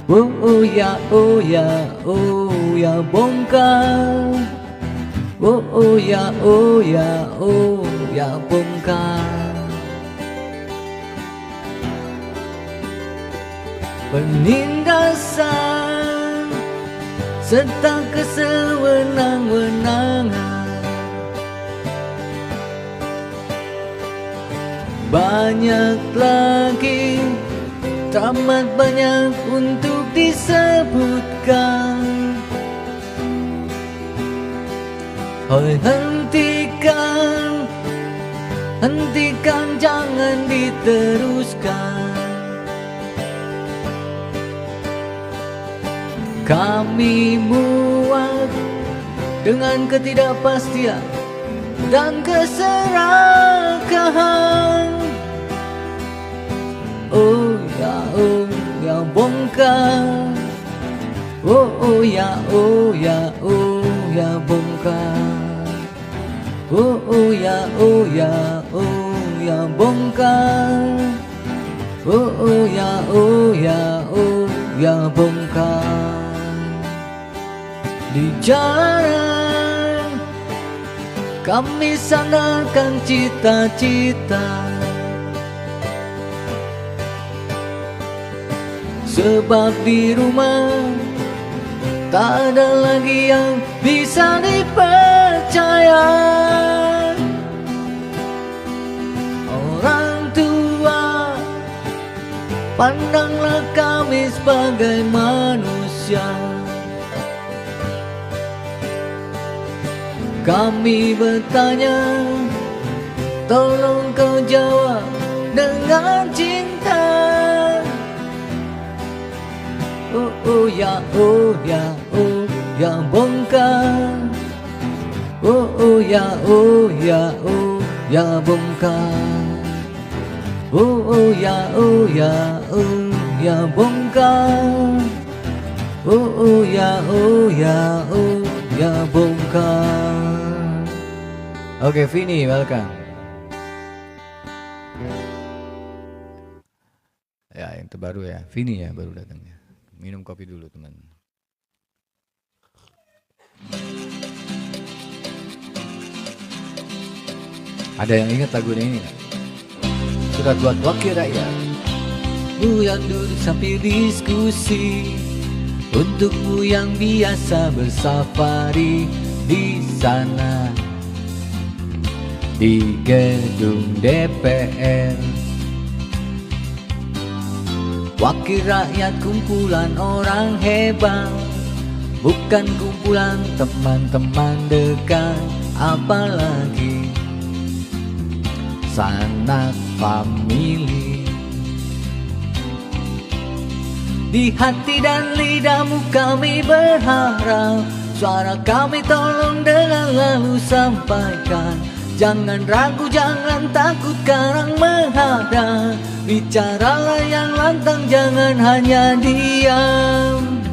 Oh ya, oh ya, oh ya bongkar. Oh ya, oh ya, oh ya bongkar. Penindasan serta kesewenang-wenangan, banyak lagi, teramat banyak untuk disebutkan. Hoi, hentikan, hentikan, jangan diteruskan. Kami muak dengan ketidakpastian dan keserakahan. Oh ya bongkar. Oh ya bongkar. Oh ya bongkar. Oh ya bongkar. Di jalan kami sandarkan cita-cita, sebab di rumah tak ada lagi yang bisa dipercaya. Orang tua, pandanglah kami sebagai manusia. Kami bertanya, tolong kau jawab dengan cinta. Oh ya, oh ya, oh ya bongkar. Oh ya, oh ya, oh ya bongkar. Oh ya, oh ya, oh ya bongkar. Oh ya, oh ya, oh ya bongkar. Oke, Vini, welcome. Ya, yang terbaru ya, Vini ya baru datangnya. Minum kopi dulu teman. Ada yang ingat lagu ini nggak? Surat buat wakil rakyat. Mu yang duduk sambil diskusi, untukmu yang biasa bersafari di sana, di gedung DPR. Wakil rakyat kumpulan orang hebat, bukan kumpulan teman-teman dekat, apalagi sanak famili. Di hati dan lidahmu kami berharap, suara kami tolong dengan lalu sampaikan. Jangan ragu, jangan takut karang menghadap. Bicaralah yang lantang, jangan hanya diam.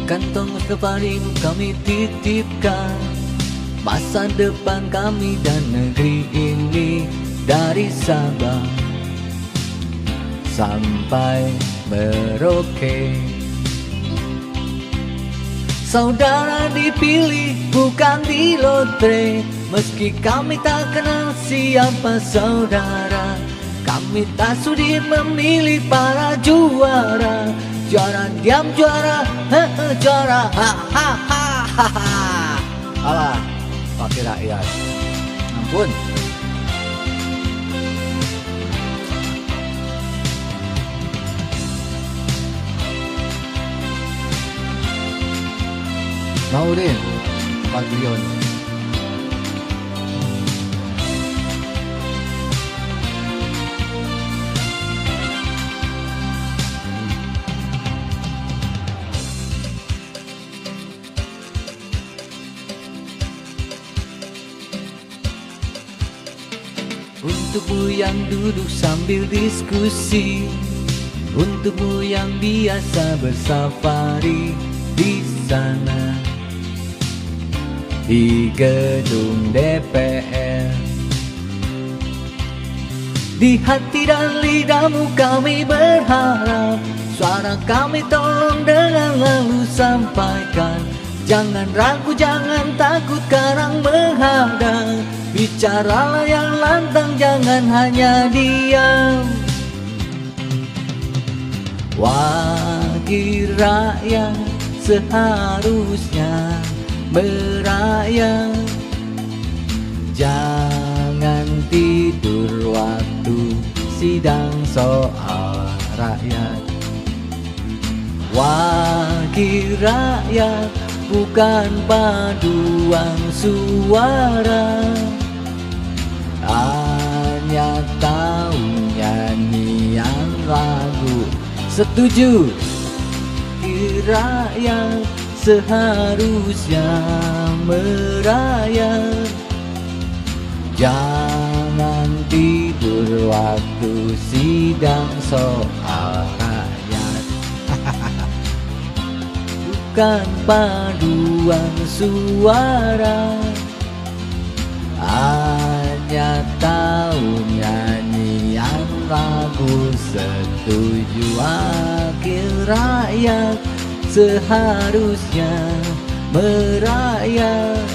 Kantong kepadamu kami titipkan masa depan kami dan negeri ini, dari Sabah sampai Merauke. Saudara dipilih bukan di lotre, meski kami tak kenal siapa saudara. Kami tak sudi memilih para juara. Juara diam, juara juara, ha ha ha ha ha. Alah, wakil rakyat. Ampun. Maudin, Paglion. Untukmu yang duduk sambil diskusi, untukmu yang biasa bersafari di sana, di gedung DPR. Di hati dan lidahmu kami berharap, suara kami tolong dengan lalu sampaikan. Jangan ragu, jangan takut karang menghadap. Bicaralah yang lantang, jangan hanya diam. Wakil rakyat seharusnya merayap. Jangan tidur waktu sidang soal rakyat. Wakil rakyat bukan paduan suara, hanya tahu nyanyian lagu. Setuju? Rakyat seharusnya merayap. Jangan tidur waktu sidang soal rakyat. Bukan paduan suara, hanya tahu nyanyian lagu. Setuju? Wakil rakyat seharusnya merayap.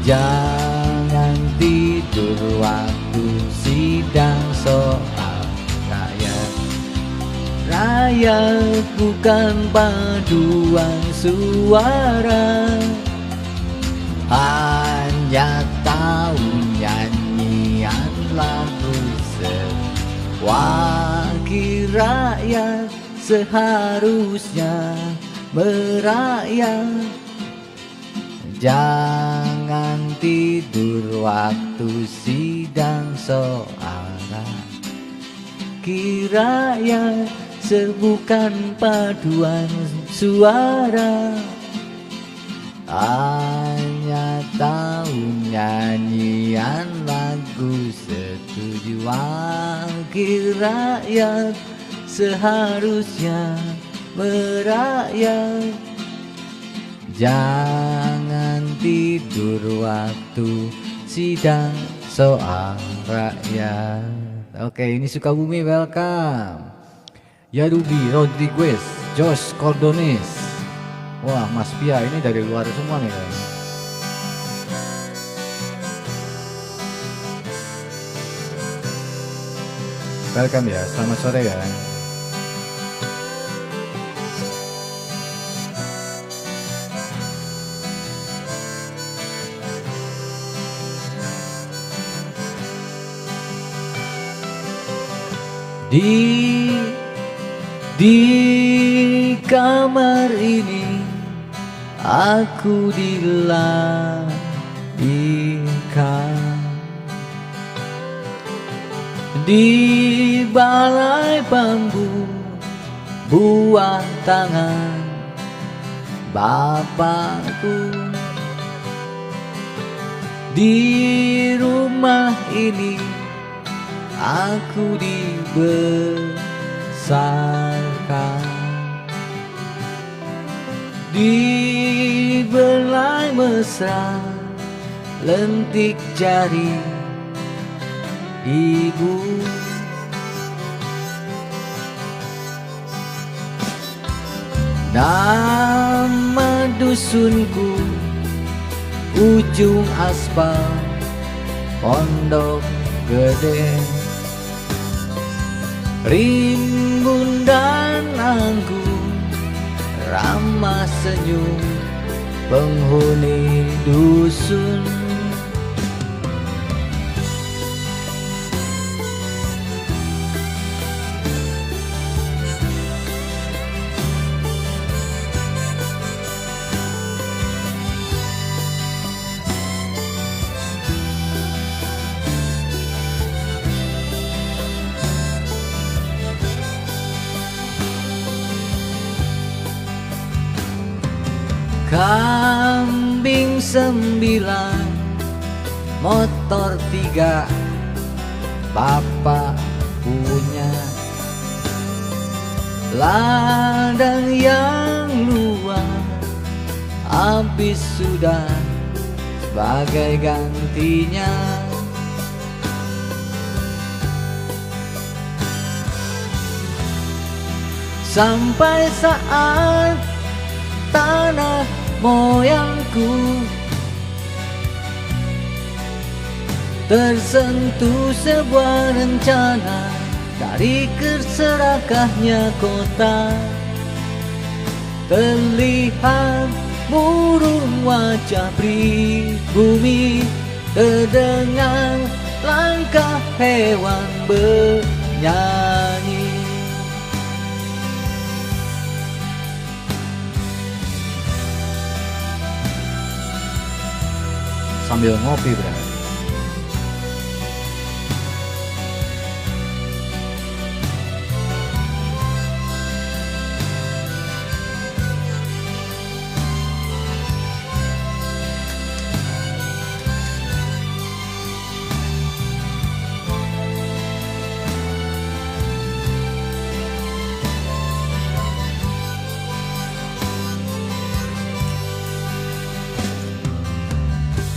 Jangan tidur waktu sidang soal rakyat. Rakyat bukan paduan suara, hanya tahu nyanyian lagu. Wakil rakyat seharusnya merayap. Jangan tidur waktu sidang suara, kiranya sebukan paduan suara. Hanya tahu nyanyian lagu setuju wakil rakyat seharusnya merakyat. Jangan tidur waktu sidang soal rakyat. Oke, ini Sukabumi, welcome. Yarubi Rodriguez, Josh Cordones. Wah, Mas Pia ini dari luar semua nih kan. Welcome ya, selamat sore ya. Di kamar ini aku dilahirkan, di balai bambu buah tangan bapakku. Di rumah ini aku dibesarkan, dibelai mesra lentik jari ibu. Nama dusunku ujung aspal Pondok Gede. Rimbun dan anggun ramah senyum penghuni dusun. Kambing 9, motor 3, bapak punya. Ladang yang luas habis sudah sebagai gantinya. Sampai saat tanah moyangku tersentuh sebuah rencana dari keserakahnya kota. Terlihat murung wajah pribumi, terdengar langkah hewan bernyanyi. Sambil ngopi berarti.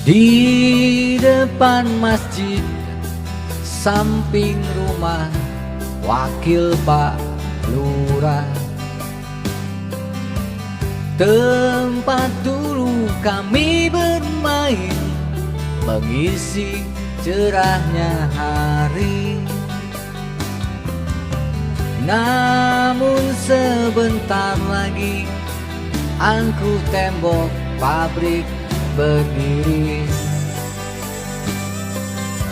Di depan masjid samping rumah wakil Pak Lurah, tempat dulu kami bermain mengisi cerahnya hari. Namun sebentar lagi angkuh tembok pabrik berdiri.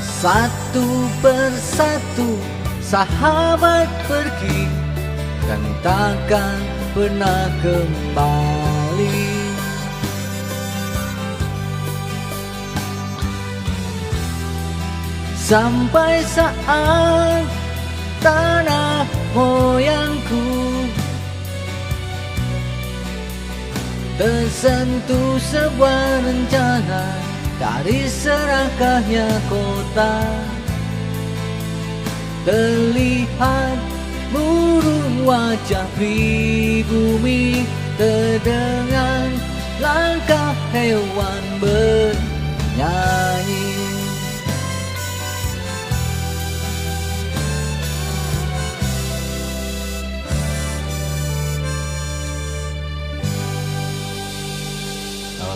Satu persatu sahabat pergi, kami takkan pernah kembali. Sampai saat tanah moyangku tersentuh sebuah rencana dari serakahnya kota, terlihat murung wajah pribumi, terdengar langkah hewan bernyanyi.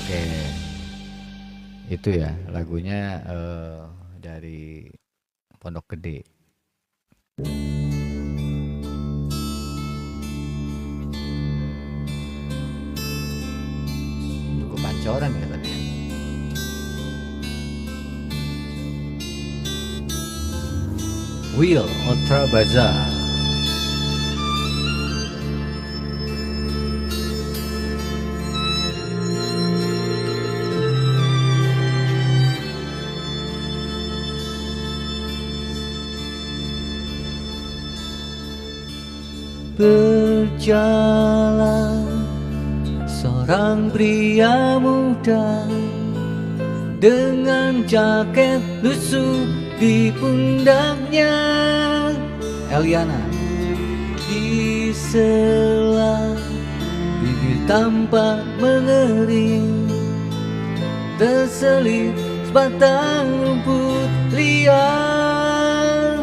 Oke, itu ya lagunya dari Pondok Gede. Cukup pancoran ya tadi ya. Will Otra Bazaar. Berjalan seorang pria muda dengan jaket lusuh di pundaknya. Eliana. Di sela bibir tampak mengering, terselip sebatang rumput liar.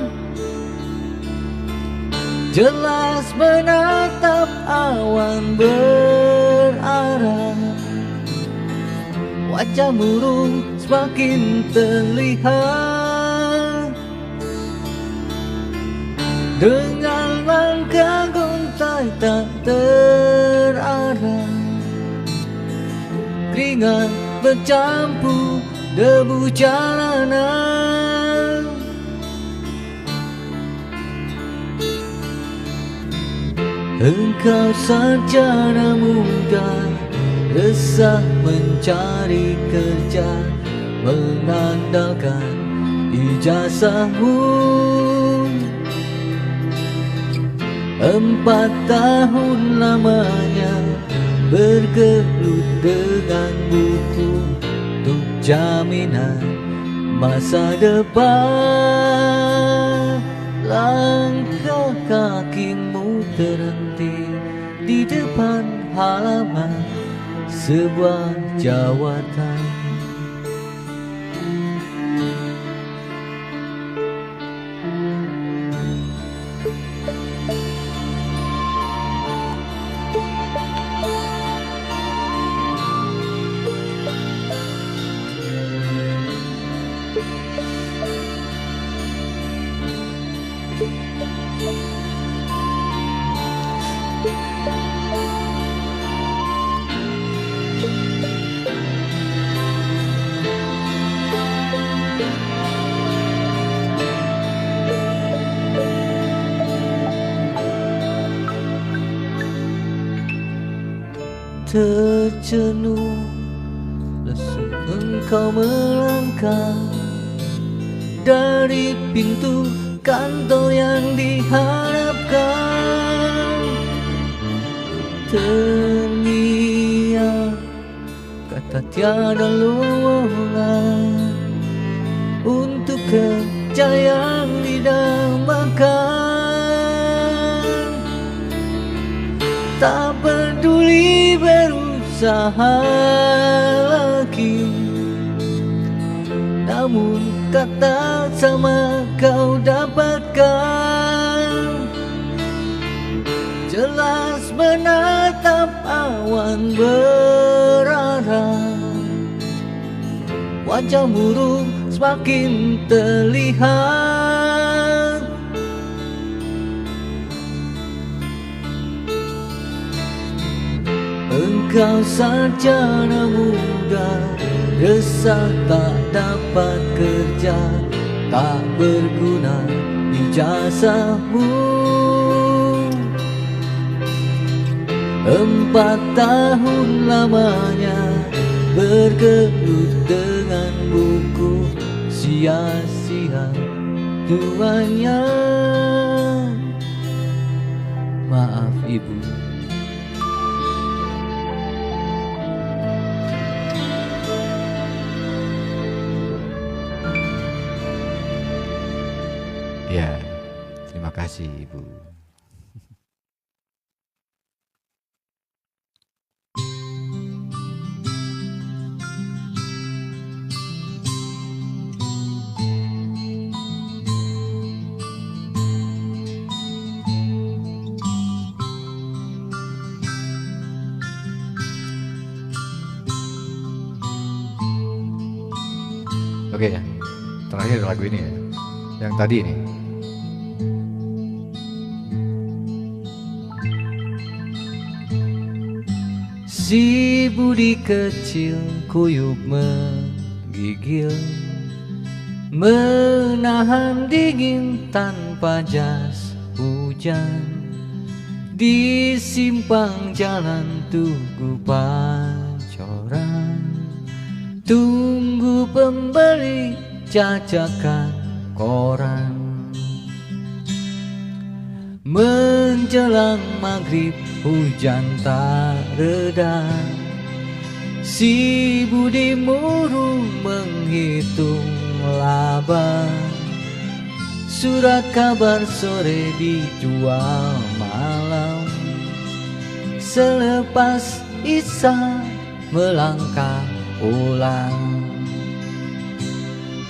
Jelas menatap awan berarah, wajah murung semakin terlihat. Dengan langkah gontai tak terarah, keringat bercampur debu jalanan. Engkau sarjana muda, resah mencari kerja, mengandalkan ijazahmu. 4 tahun lamanya bergelut dengan buku untuk jaminan masa depan. Langkah kakimu terhenti di depan halaman sebuah jawatan. Terjenuh lesu engkau melangkah dari pintu kantor yang diharapkan. Terngiang kata tiada lola untuk kerja yang didambakan. Tak peduli berusaha lagi, namun kata sama kau dapatkan. Jelas menatap awan berarah, wajah murung semakin terlihat. Engkau sarjana muda, resah tak dapat kerja, tak berguna ijazahmu. 4 tahun lamanya bergelut dengan buku sia-sia tuanya. Maaf ibu. Ya, terima kasih ibu. Oke ya, terakhir lagu ini ya, yang tadi ini. Si Budi kecil kuyup menggigil, menahan dingin tanpa jas hujan. Di simpang jalan Tugu Pancoran, tunggu pembeli jajakan koran. Menjelang maghrib hujan tak reda, si Budi murung menghitung laba. Surat kabar sore dijual malam. Selepas Isya melangkah pulang,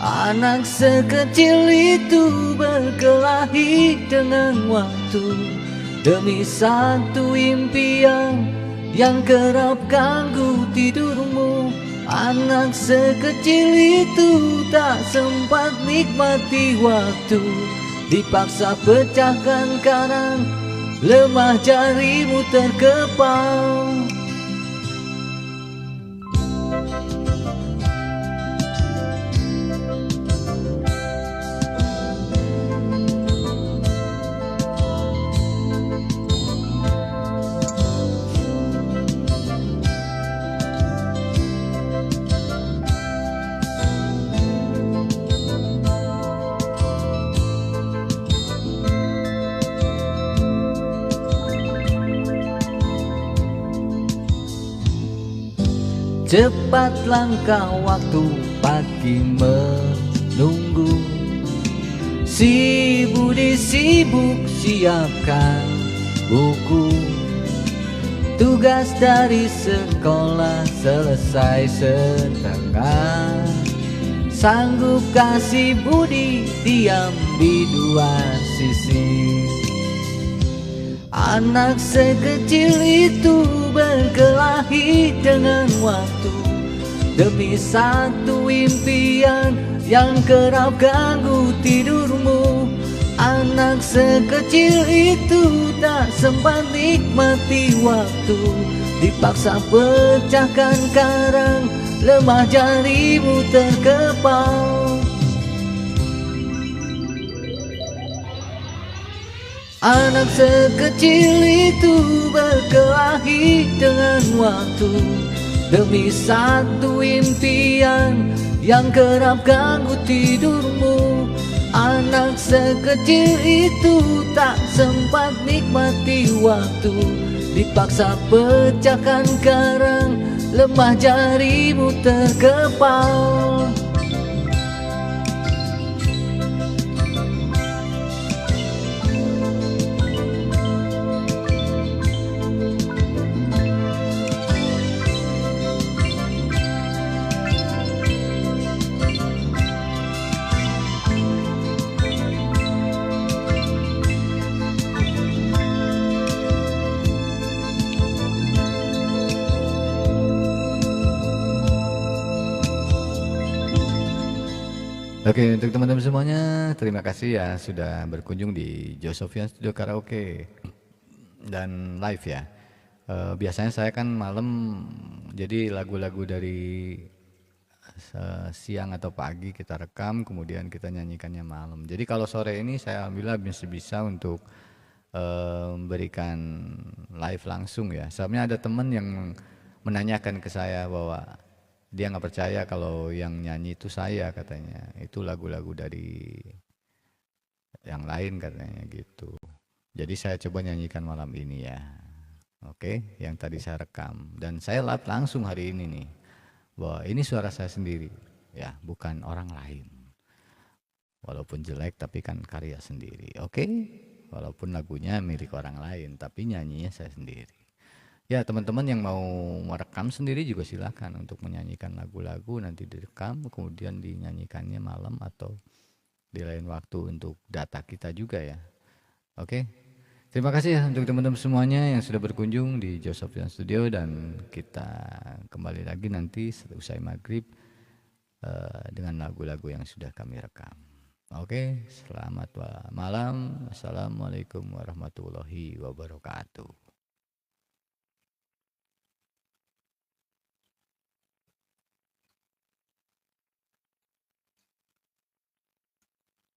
anak sekecil itu berkelahi dengan waktu demi satu impian yang kerap ganggu tidurmu. Anak sekecil itu tak sempat nikmati waktu, dipaksa pecahkan karang, lemah jarimu terkepal. Cepat langkah waktu, pagi menunggu. Si Budi sibuk siapkan buku. Tugas dari sekolah selesai setengah. Sanggupkah si Budi diam di dua sisi? Anak sekecil itu berkelahi dengan waktu demi satu impian yang kerap ganggu tidurmu. Anak sekecil itu tak sempat nikmati waktu, dipaksa pecahkan karang, lemah jarimu terkepal. Anak sekecil itu berkelahi dengan waktu demi satu impian yang kerap ganggu tidurmu. Anak sekecil itu tak sempat nikmati waktu, dipaksa pecahkan karang, lemah jarimu terkepal. Oke, untuk teman-teman semuanya, terima kasih ya sudah berkunjung di Josofian Studio Karaoke dan live ya. Biasanya saya kan malam, jadi lagu-lagu dari siang atau pagi kita rekam, kemudian kita nyanyikannya malam. Jadi kalau sore ini saya alhamdulillah bisa untuk memberikan live langsung ya. Sebabnya ada teman yang menanyakan ke saya bahwa dia nggak percaya kalau yang nyanyi itu saya, katanya. Itu lagu-lagu dari yang lain katanya gitu. Jadi saya coba nyanyikan malam ini ya. Oke, yang tadi saya rekam dan saya live langsung hari ini nih. Bahwa ini suara saya sendiri ya, bukan orang lain. Walaupun jelek tapi kan karya sendiri. Oke? Walaupun lagunya milik orang lain tapi nyanyinya saya sendiri. Ya, teman-teman yang mau merekam sendiri juga silakan untuk menyanyikan lagu-lagu, nanti direkam kemudian dinyanyikannya malam atau di lain waktu untuk data kita juga ya. Oke. Terima kasih ya untuk teman-teman semuanya yang sudah berkunjung di Josofian Studio, dan kita kembali lagi nanti usai maghrib dengan lagu-lagu yang sudah kami rekam. Oke, selamat malam. Assalamualaikum warahmatullahi wabarakatuh.